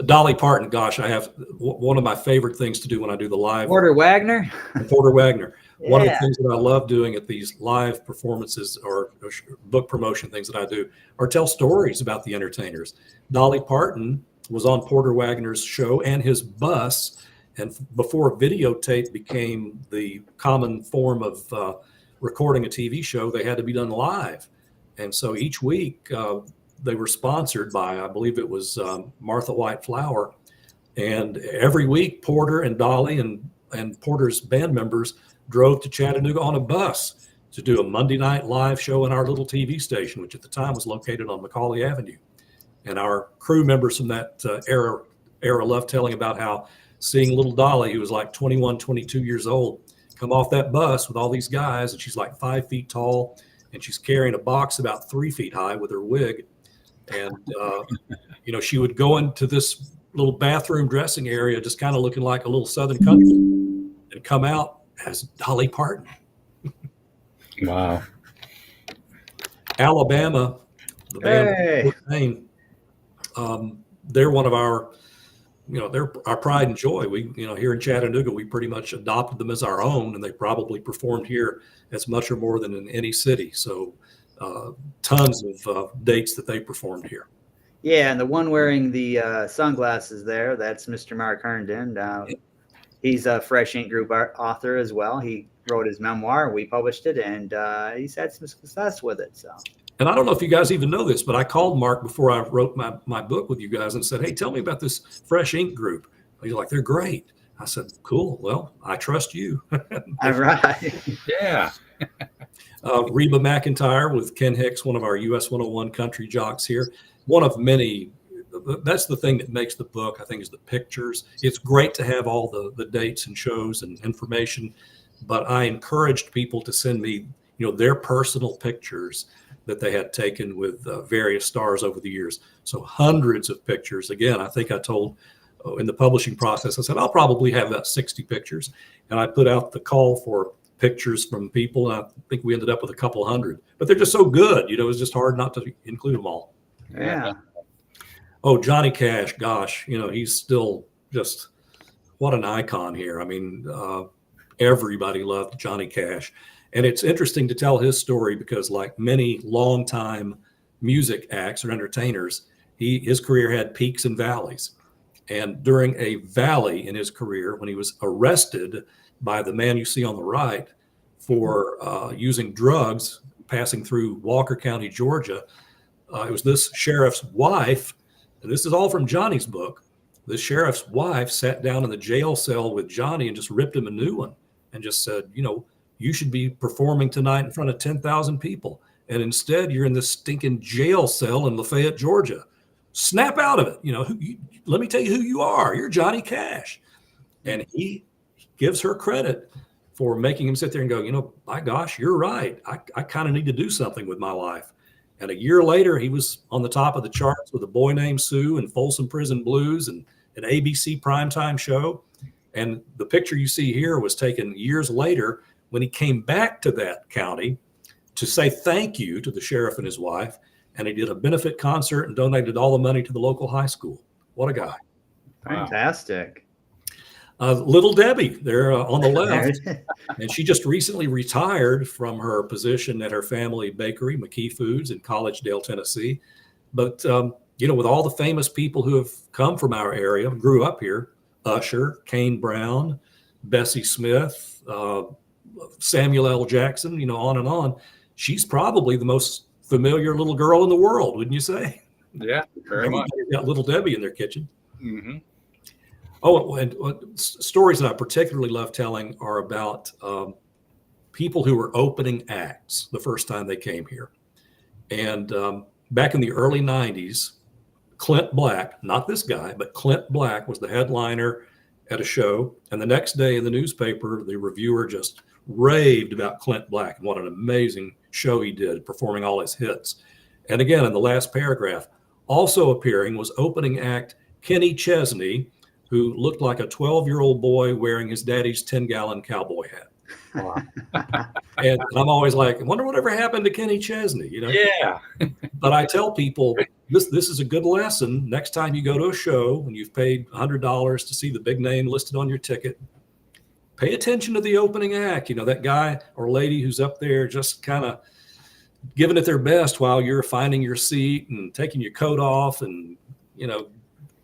Dolly Parton, gosh, I have one of my favorite things to do when I do the live. Porter Wagner. Porter Wagner. Yeah. One of the things that I love doing at these live performances or book promotion things that I do are tell stories about the entertainers. Dolly Parton was on Porter Wagner's show and his bus. And before videotape became the common form of recording a TV show, they had to be done live. And so each week, they were sponsored by, I believe it was Martha White Flour. And every week, Porter and Dolly and Porter's band members drove to Chattanooga on a bus to do a Monday night live show in our little TV station, which at the time was located on Macaulay Avenue. And our crew members from that era loved telling about how seeing little Dolly, who was like 21, 22 years old, come off that bus with all these guys, and she's like 5 feet tall, and she's carrying a box about 3 feet high with her wig. And, she would go into this little bathroom dressing area, just kind of looking like a little Southern country, and come out as Dolly Parton. Wow. Alabama, the band, Hey. They're one of our, they're our pride and joy. We, here in Chattanooga, we pretty much adopted them as our own, and they probably performed here as much or more than in any city. So tons of dates that they performed here. Yeah, and the one wearing the sunglasses there, that's Mr. Mark Herndon. He's a Fresh Ink Group author as well. He wrote his memoir. We published it, and he's had some success with it. So. And I don't know if you guys even know this, but I called Mark before I wrote my book with you guys and said, hey, tell me about this Fresh Ink Group. He's like, they're great. I said, cool. Well, I trust you. All right. Yeah. Reba McEntire with Ken Hicks, one of our US 101 country jocks here. One of many. That's the thing that makes the book, I think, is the pictures. It's great to have all the dates and shows and information, but I encouraged people to send me, their personal pictures that they had taken with various stars over the years. So hundreds of pictures. Again, I think I told in the publishing process, I said, I'll probably have about 60 pictures. And I put out the call for pictures from people. And I think we ended up with a couple hundred, but they're just so good. It's just hard not to include them all. Yeah. Oh, Johnny Cash, gosh, he's still just what an icon here. I mean, Everybody loved Johnny Cash. And it's interesting to tell his story because, like many longtime music acts or entertainers, his career had peaks and valleys. And during a valley in his career, when he was arrested by the man you see on the right for using drugs passing through Walker County, Georgia, it was this sheriff's wife, and this is all from Johnny's book. The sheriff's wife sat down in the jail cell with Johnny and just ripped him a new one and just said, you should be performing tonight in front of 10,000 people. And instead, you're in this stinking jail cell in Lafayette, Georgia. Snap out of it. Let me tell you who you are. You're Johnny Cash. And he gives her credit for making him sit there and go, by gosh, you're right. I kind of need to do something with my life. And a year later, he was on the top of the charts with A Boy Named Sue and Folsom Prison Blues and an ABC primetime show. And the picture you see here was taken years later when he came back to that county to say thank you to the sheriff and his wife. And he did a benefit concert and donated all the money to the local high school. What a guy. Fantastic. Little Debbie there on the left. And she just recently retired from her position at her family bakery, McKee Foods in Collegedale, Tennessee. But, with all the famous people who have come from our area, grew up here, Usher, Kane Brown, Bessie Smith, Samuel L. Jackson, on and on. She's probably the most familiar little girl in the world, wouldn't you say? Yeah, very much. Everybody's got Little Debbie in their kitchen. Mm-hmm. Oh, and stories that I particularly love telling are about people who were opening acts the first time they came here. And back in the early 90s, Clint Black, not this guy, but Clint Black was the headliner at a show. And the next day in the newspaper, the reviewer just raved about Clint Black and what an amazing show he did, performing all his hits. And again, in the last paragraph, also appearing was opening act Kenny Chesney, who looked like a 12-year-old boy wearing his daddy's 10-gallon cowboy hat. Wow. And I'm always like, I wonder whatever happened to Kenny Chesney, Yeah. But I tell people, this is a good lesson. Next time you go to a show and you've paid $100 to see the big name listed on your ticket, pay attention to the opening act. That guy or lady who's up there just kind of giving it their best while you're finding your seat and taking your coat off and,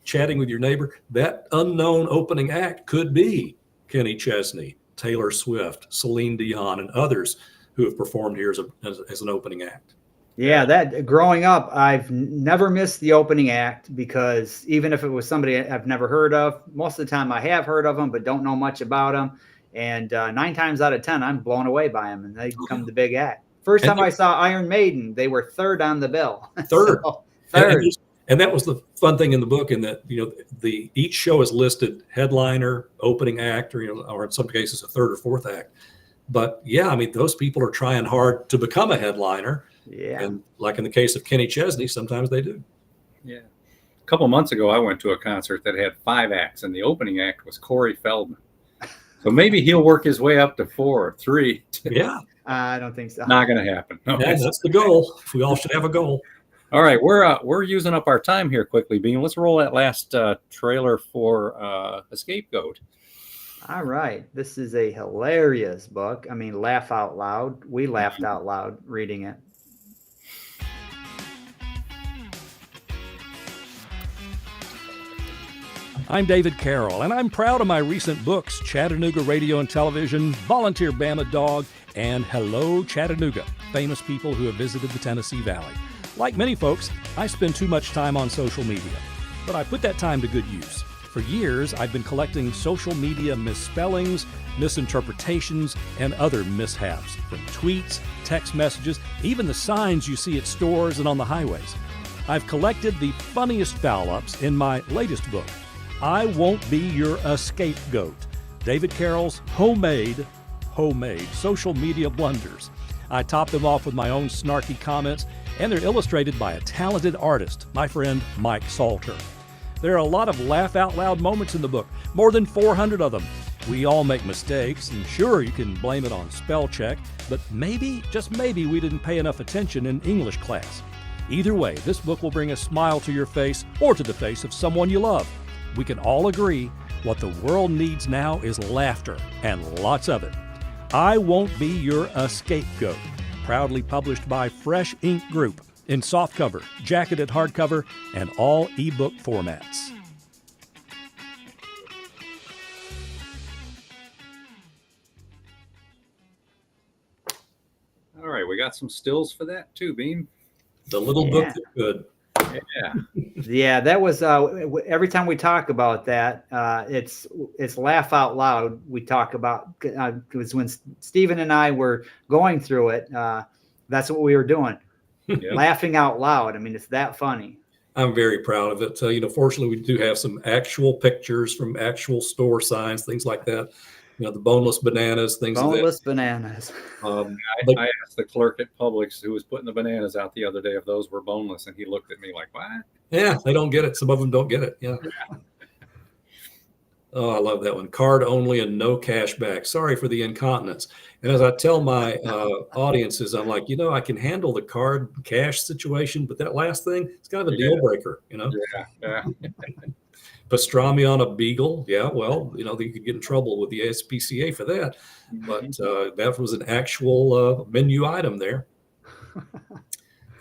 chatting with your neighbor. That unknown opening act could be Kenny Chesney, Taylor Swift, Celine Dion, and others who have performed here as an opening act. Yeah, that growing up, I've never missed the opening act because even if it was somebody I've never heard of, most of the time I have heard of them, but don't know much about them. And 9 times out of 10, I'm blown away by them and they become the big act. First time I saw Iron Maiden, they were third on the bill. Third. Third. And that was the fun thing in the book, in that, each show is listed headliner, opening act, or in some cases a third or fourth act. But yeah, those people are trying hard to become a headliner. Yeah. And like in the case of Kenny Chesney, sometimes they do. Yeah. A couple months ago, I went to a concert that had 5 acts, and the opening act was Corey Feldman. So maybe he'll work his way up to 4 or 3. Yeah. I don't think so. Not going to happen. No. Yeah, that's the goal. We all should have a goal. All right, we're using up our time here quickly, Beem. Let's roll that last trailer for A Scapegoat. All right. This is a hilarious book. Laugh out loud. We laughed out loud reading it. I'm David Carroll, and I'm proud of my recent books, Chattanooga Radio and Television, Volunteer Bama Dog, and Hello Chattanooga, famous people who have visited the Tennessee Valley. Like many folks, I spend too much time on social media, but I put that time to good use. For years, I've been collecting social media misspellings, misinterpretations, and other mishaps, from tweets, text messages, even the signs you see at stores and on the highways. I've collected the funniest foul-ups in my latest book, I Won't Be Your Scapegoat, David Carroll's homemade social media blunders. I top them off with my own snarky comments, and they're illustrated by a talented artist, my friend Mike Salter. There are a lot of laugh-out-loud moments in the book, more than 400 of them. We all make mistakes, and sure, you can blame it on spell check, but maybe, just maybe, we didn't pay enough attention in English class. Either way, this book will bring a smile to your face or to the face of someone you love. We can all agree What the world needs now is laughter, and lots of it. I Won't Be Your Scapegoat, proudly published by Fresh Ink Group in softcover, jacketed hardcover, and all ebook formats. All right, we got some stills for that too, Beam. The little book that could. Yeah. Yeah, that was every time we talk about that, it's laugh out loud. We talk about because when Stephen and I were going through it, that's what we were doing, laughing out loud. I mean, it's that funny. I'm very proud of it. Fortunately, we do have some actual pictures from actual store signs, things like that. The boneless bananas, things Boneless of that. bananas. I asked the clerk at Publix who was putting the bananas out the other day if those were boneless, and he looked at me like, "What?" Yeah, they don't get it. Some of them don't get it. Yeah. Oh, I love that one. Card only and no cash back. Sorry for the incontinence. And as I tell my audiences, I'm like, I can handle the card cash situation, but that last thing, it's kind of a deal breaker, Yeah. Pastrami on a beagle. Yeah, well, you could get in trouble with the SPCA for that. But that was an actual menu item there.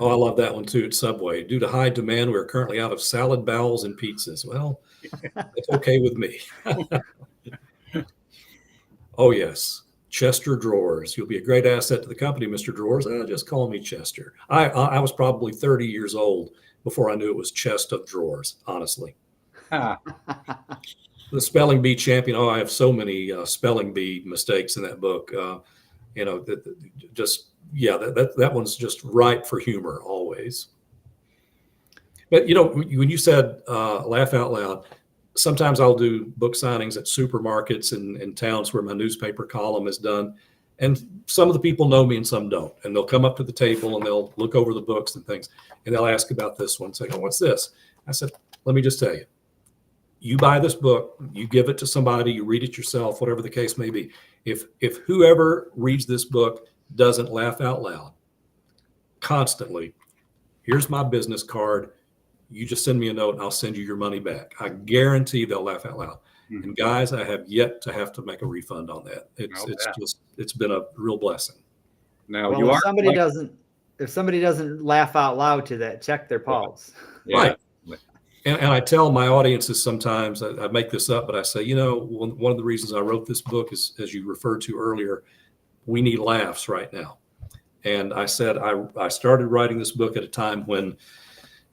Oh, I love that one too at Subway. Due to high demand, we're currently out of salad bowls and pizzas. Well, it's okay with me. Oh, yes. Chester Drawers. You'll be a great asset to the company, Mr. Drawers. Just call me Chester. I was probably 30 years old before I knew it was chest of drawers, honestly. The spelling bee champion. Oh, I have so many spelling bee mistakes in that book. That one's just ripe for humor always. But when you said laugh out loud, sometimes I'll do book signings at supermarkets in towns where my newspaper column is done, and some of the people know me and some don't, and they'll come up to the table and they'll look over the books and things, and they'll ask about this one, say, "Oh, what's this?" I said, "Let me just tell you. You buy this book, you give it to somebody, you read it yourself, whatever the case may be. If whoever reads this book doesn't laugh out loud constantly, here's my business card. You just send me a note and I'll send you your money back. I guarantee they'll laugh out loud." Mm-hmm. And guys, I have yet to have to make a refund on that. It's been a real blessing. Now, well, if somebody doesn't laugh out loud to that, check their pulse. Yeah. Right. And I tell my audiences sometimes, I make this up, but I say, one of the reasons I wrote this book is, as you referred to earlier, we need laughs right now. And I said, I started writing this book at a time when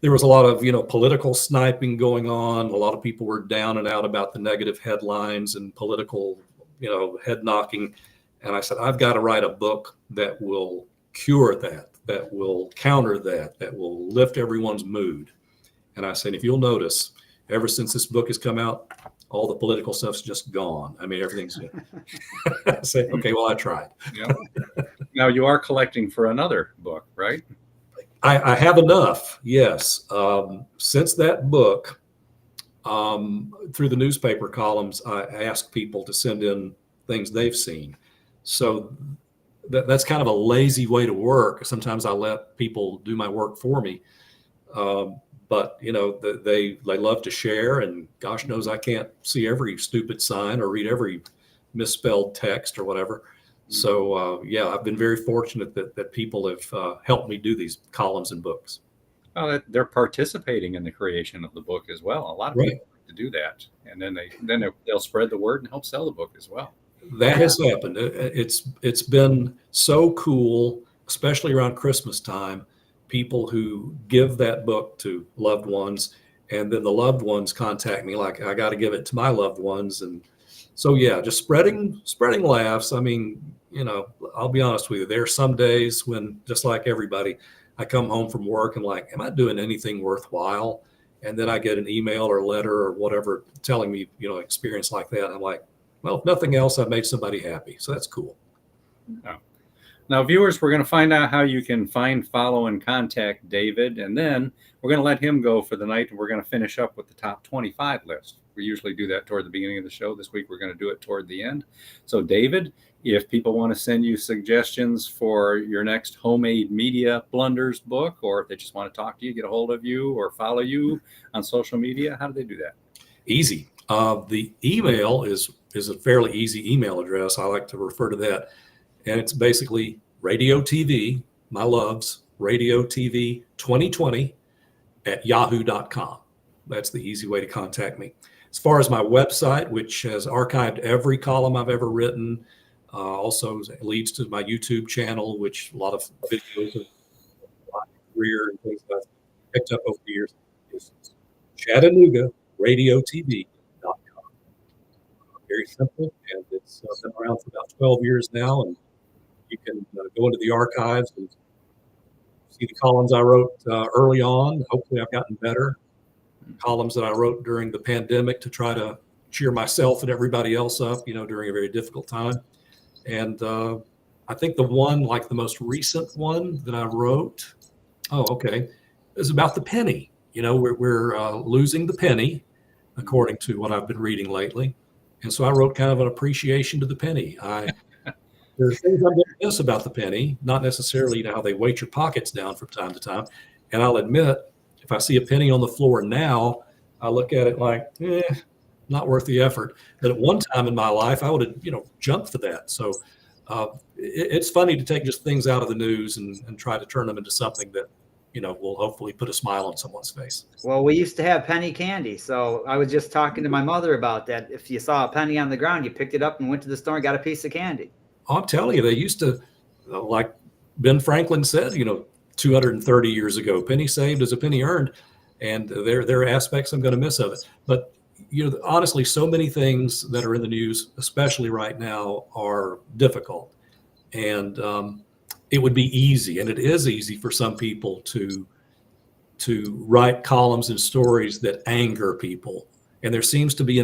there was a lot of, political sniping going on. A lot of people were down and out about the negative headlines and political, head knocking. And I said, I've got to write a book that will cure that will counter that will lift everyone's mood. And I said, if you'll notice, ever since this book has come out, all the political stuff's just gone. I mean, everything's good. I said, okay, well, I tried. Yeah. Now you are collecting for another book, right? I have enough, yes. Since that book, through the newspaper columns, I ask people to send in things they've seen. So that's kind of a lazy way to work. Sometimes I let people do my work for me. But they love to share, and gosh knows I can't see every stupid sign or read every misspelled text or whatever. So I've been very fortunate that people have helped me do these columns and books. Well, they're participating in the creation of the book as well. A lot of people like to do that, and then they'll spread the word and help sell the book as well. That has happened. It's been so cool, especially around Christmas time. People who give that book to loved ones, and then the loved ones contact me like, I got to give it to my loved ones. And so, just spreading laughs. I mean, I'll be honest with you. There are some days when, just like everybody, I come home from work and like, am I doing anything worthwhile? And then I get an email or letter or whatever telling me, experience like that. I'm like, well, if nothing else, I've made somebody happy. So that's cool. Oh. Now, viewers, we're going to find out how you can find, follow, and contact David, and then we're going to let him go for the night, and we're going to finish up with the top 25 list. We usually do that toward the beginning of the show. This week, we're going to do it toward the end. So, David, if people want to send you suggestions for your next homemade media blunders book, or if they just want to talk to you, get a hold of you, or follow you on social media, how do they do that? Easy. The email is a fairly easy email address. I like to refer to that. And it's basically radio TV, my loves, radio TV 2020 at yahoo.com. That's the easy way to contact me. As far as my website, which has archived every column I've ever written, also leads to my YouTube channel, which a lot of videos of my career and things that I've picked up over the years, is Chattanooga Radio TV.com. Very simple, and it's been around for about 12 years now, and you can go into the archives and see the columns I wrote early on. Hopefully I've gotten better. Columns that I wrote during the pandemic to try to cheer myself and everybody else up, during a very difficult time. And I think the one, like the most recent one that I wrote, is about the penny. We're losing the penny, according to what I've been reading lately. And so I wrote kind of an appreciation to the penny. There's things I'm going to miss about the penny, not necessarily how they weight your pockets down from time to time. And I'll admit, if I see a penny on the floor now, I look at it like, not worth the effort. But at one time in my life, I would have, jumped for that. So it's funny to take just things out of the news and try to turn them into something that, will hopefully put a smile on someone's face. Well, we used to have penny candy. So I was just talking to my mother about that. If you saw a penny on the ground, you picked it up and went to the store and got a piece of candy. I'm telling you, they used to, like Ben Franklin said, 230 years ago, penny saved is a penny earned. And there are aspects I'm going to miss of it. But, honestly, so many things that are in the news, especially right now, are difficult. And it would be easy, and it is easy for some people to write columns and stories that anger people. And there seems to be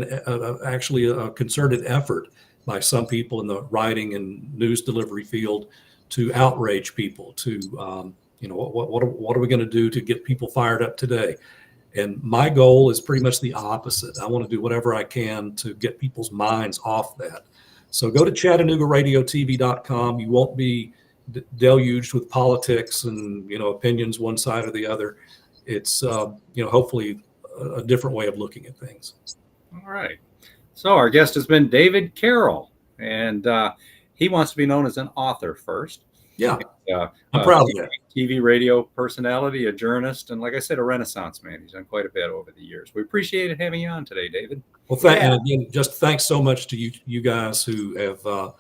actually a concerted effort by some people in the writing and news delivery field to outrage people, to, what are we going to do to get people fired up today? And my goal is pretty much the opposite. I want to do whatever I can to get people's minds off that. So go to ChattanoogaRadioTV.com. You won't be deluged with politics and, opinions one side or the other. It's, hopefully a different way of looking at things. All right. So our guest has been David Carroll, and he wants to be known as an author first. Yeah, I'm proud of that. TV, radio personality, a journalist, and like I said, a Renaissance man. He's done quite a bit over the years. We appreciate having you on today, David. Well, and again, just thanks so much to you guys who have,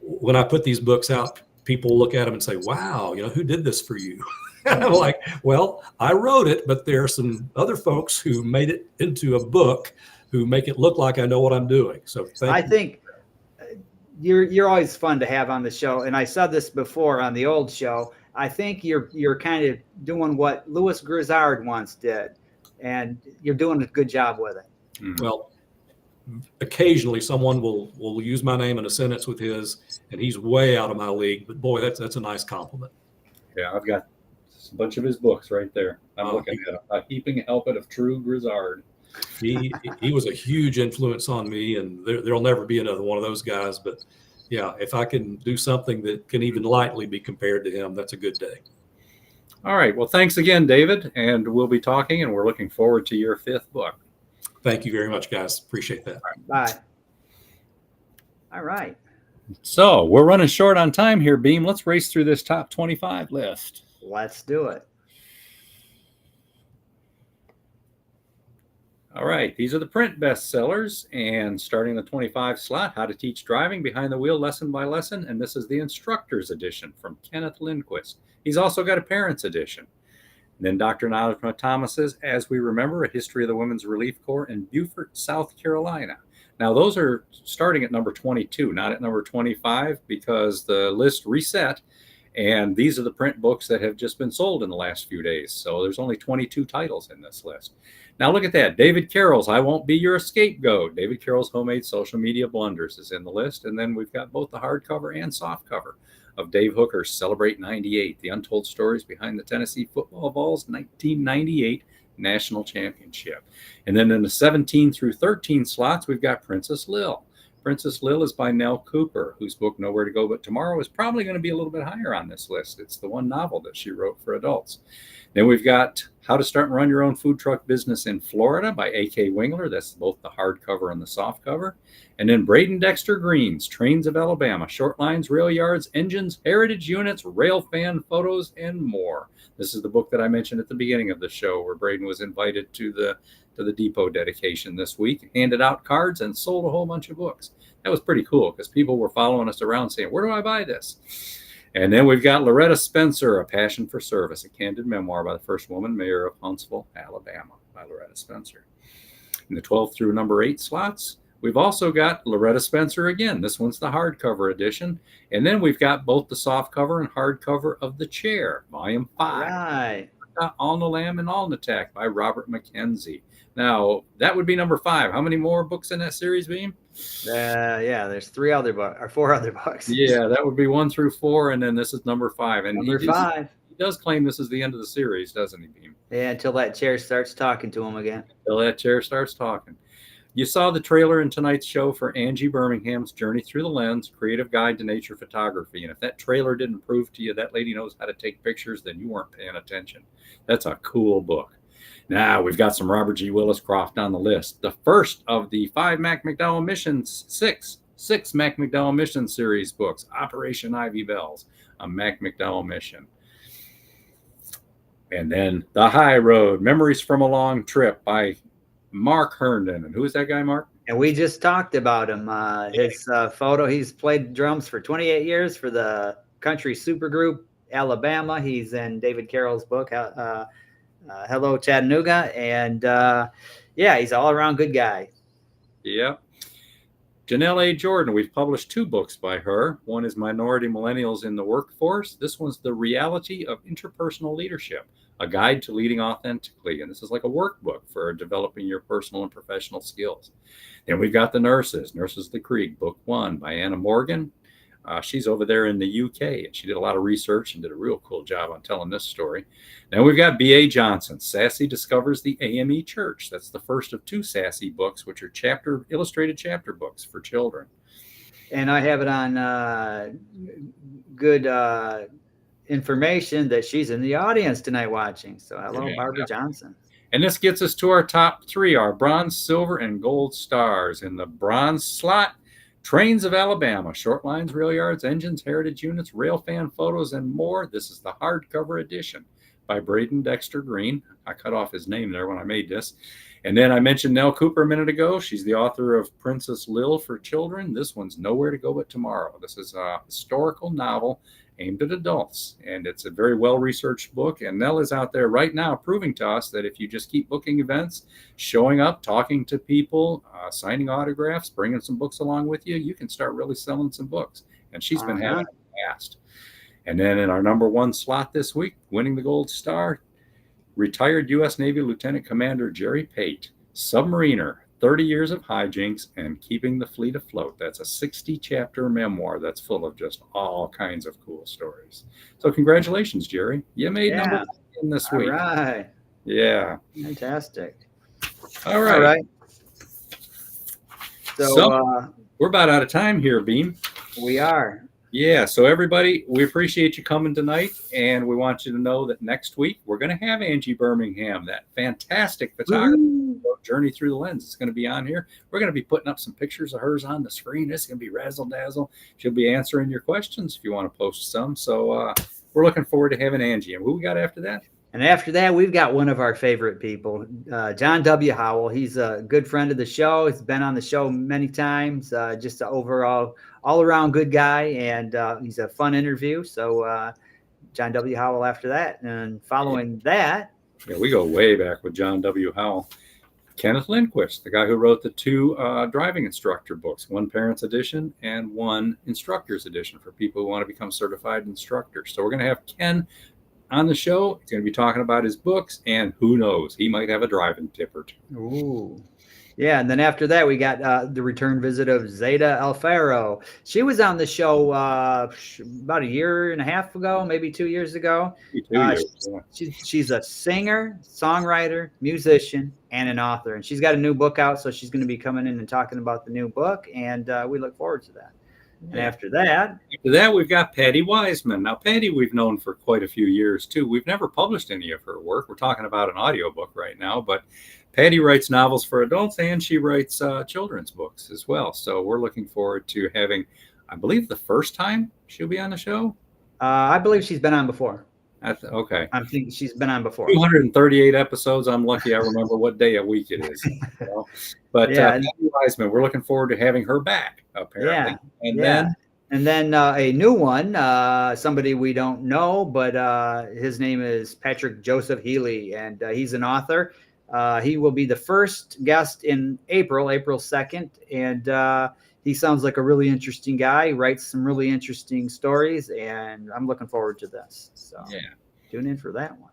when I put these books out, people look at them and say, wow, who did this for you? And I'm like, well, I wrote it, but there are some other folks who made it into a book who make it look like I know what I'm doing. So I think you're always fun to have on the show. And I said this before on the old show. I think you're kind of doing what Louis Grizzard once did, and you're doing a good job with it. Mm-hmm. Well, occasionally someone will use my name in a sentence with his, and he's way out of my league. But boy, that's a nice compliment. Yeah, I've got a bunch of his books right there. I'm looking at a heaping helpet of true Grizzard. He was a huge influence on me, and there'll never be another one of those guys. But yeah, if I can do something that can even lightly be compared to him, that's a good day. All right. Well, thanks again, David. And we'll be talking, and we're looking forward to your 5th book. Thank you very much, guys. Appreciate that. Bye. All right. So we're running short on time here, Beem. Let's race through this top 25 list. Let's do it. All right, these are the print bestsellers, and starting in the 25 slot, How to Teach Driving Behind the Wheel Lesson by Lesson, and this is the Instructor's Edition from Kenneth Lindquist. He's also got a Parents Edition. And then Dr. Najma Thomas's As We Remember, A History of the Women's Relief Corps in Beaufort, South Carolina. Now, those are starting at number 22, not at number 25, because the list reset, and these are the print books that have just been sold in the last few days. So there's only 22 titles in this list. Now look at that. David Carroll's I Won't Be Your Scapegoat. David Carroll's Homemade Social Media Blunders is in the list. And then we've got both the hardcover and softcover of Dave Hooker's Celebrate 98, the untold stories behind the Tennessee football Vols 1998 National Championship. And then in the 17 through 13 slots, we've got Princess Lil. Princess Lil is by Nell Cooper, whose book Nowhere to Go But Tomorrow is probably going to be a little bit higher on this list. It's the one novel that she wrote for adults. Then we've got How to Start and Run Your Own Food Truck Business in Florida by A.K. Wingler. That's both the hardcover and the softcover. And then Braden Dexter Green's Trains of Alabama, Short Lines, Rail Yards, Engines, Heritage Units, Rail Fan Photos, and more. This is the book that I mentioned at the beginning of the show, where Braden was invited to the depot dedication this week, handed out cards, and sold a whole bunch of books. That was pretty cool because people were following us around saying, where do I buy this? And then we've got Loretta Spencer, A Passion for Service, a candid memoir by the first woman mayor of Huntsville, Alabama, by Loretta Spencer. In the 12 through number 8 slots, we've also got Loretta Spencer again. This one's the hardcover edition. And then we've got both the softcover and hardcover of The Chair, Volume 5. Right. All in the Lamb and All in the Tack by Robert McKenzie. Now, that would be number 5. How many more books in that series, Beem? Yeah, there's 4 other books. Yeah, that would be 1 through 4, and then this is number 5. And Number 5. He does claim this is the end of the series, doesn't he, Beem? Yeah, until that chair starts talking to him again. Until that chair starts talking. You saw the trailer in tonight's show for Angie Birmingham's Journey Through the Lens, Creative Guide to Nature Photography. And if that trailer didn't prove to you that lady knows how to take pictures, then you weren't paying attention. That's a cool book. Now, we've got some Robert G. Willis Croft on the list. The first of the 6 Mac McDowell Mission series books, Operation Ivy Bells, a Mac McDowell mission. And then The High Road, Memories from a Long Trip by Mark Herndon. And who is that guy, Mark? And we just talked about him. His photo, he's played drums for 28 years for the country supergroup Alabama. He's in David Carroll's book, Hello Chattanooga. And he's all around good guy. Yeah. Janelle A. Jordan, we've published 2 books by her. One is Minority Millennials in the Workforce. This one's The Reality of Interpersonal Leadership, a guide to leading authentically. And this is like a workbook for developing your personal and professional skills. Then we've got The Nurses of the Creek, Book 1 by Anna Morgan. She's over there in the UK, and she did a lot of research and did a real cool job on telling this story. Then we've got B.A. Johnson, Sassy Discovers the AME Church. That's the first of 2 Sassy books, which are illustrated chapter books for children. And I have it on good information that she's in the audience tonight watching. So hello, Barbara Johnson. And this gets us to our top 3, our bronze, silver, and gold stars. In the bronze slot, Trains of Alabama, Short Lines, Rail Yards, Engines, Heritage Units, Rail Fan Photos, and more. This is the hardcover edition by Braden Dexter Green. I cut off his name there when I made this. And then I mentioned Nell Cooper a minute ago. She's the author of Princess Lil for children. This one's Nowhere to Go But Tomorrow. This is a historical novel aimed at adults, and it's a very well-researched book. And Nell is out there right now proving to us that if you just keep booking events, showing up, talking to people, signing autographs, bringing some books along with you, you can start really selling some books. And she's been having it fast. And then in our number 1 slot this week, winning the gold star, retired U.S. Navy Lieutenant Commander Jerry Pate, Submariner, 30 Years of Hijinks and Keeping the Fleet Afloat. That's a 60-chapter memoir that's full of just all kinds of cool stories. So congratulations, Jerry. You made number 10 this week. All right. Yeah. Fantastic. All right. So we're about out of time here, Beem. We are. Yeah, so everybody, we appreciate you coming tonight, and we want you to know that next week we're going to have Angie Birmingham, that fantastic photographer, Journey Through the Lens. It's going to be on here. We're going to be putting up some pictures of hers on the screen. It's going to be razzle-dazzle. She'll be answering your questions if you want to post some. So we're looking forward to having Angie. And who we got after that? And after that, we've got one of our favorite people, John W. Howell. He's a good friend of the show. He's been on the show many times. Just an overall, all-around good guy, and he's a fun interview. So John W. Howell after that. And following that. Yeah, we go way back with John W. Howell. Kenneth Lindquist, the guy who wrote the 2 driving instructor books, one parents edition and one instructors edition for people who want to become certified instructors. So we're going to have Ken on the show. He's going to be talking about his books, and who knows, he might have a driving tip or 2. Ooh. Yeah, and then after that, we got the return visit of Zeta Alfaro. She was on the show about a year and a half ago, maybe 2 years ago. 2 years. Yeah. She's a singer, songwriter, musician, and an author. And she's got a new book out, so she's going to be coming in and talking about the new book, and we look forward to that. And after that, we've got Patty Wiseman. Now, Patty, we've known for quite a few years, too. We've never published any of her work. We're talking about an audiobook right now, but Patty writes novels for adults, and she writes children's books as well. So we're looking forward to having, I believe, the first time she'll be on the show. I believe she's been on before. Okay. I think she's been on before. 238 episodes. I'm lucky I remember what day of week it is. You know? But Patty Wiseman, we're looking forward to having her back, apparently. And then a new one, somebody we don't know, but his name is Patrick Joseph Healy, and he's an author. He will be the first guest in April 2nd, and he sounds like a really interesting guy. He writes some really interesting stories, and I'm looking forward to this. So tune in for that one.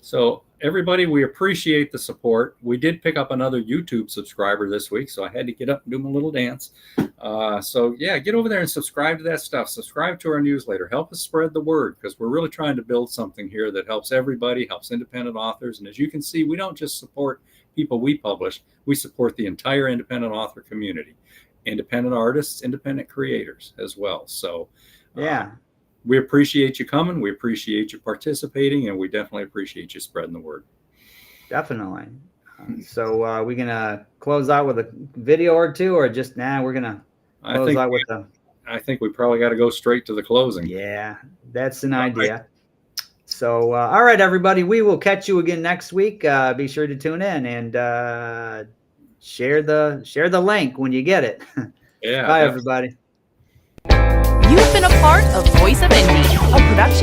So everybody, we appreciate the support. We did pick up another YouTube subscriber this week, so I had to get up and do my little dance. So get over there and subscribe to that stuff. Subscribe to our newsletter. Help us spread the word, because we're really trying to build something here that helps everybody, helps independent authors. And as you can see, we don't just support people we publish. We support the entire independent author community, independent artists, independent creators as well. So we appreciate you coming. We appreciate you participating, and we definitely appreciate you spreading the word. Definitely. So we're going to close out with a video or two, or just we're going to close out with the... I think we probably got to go straight to the closing. Yeah, that's an idea. Right. So, all right, everybody, we will catch you again next week. Be sure to tune in and share the link when you get it. Yeah. Bye, everybody. You've been a part of Voice of Indie, a production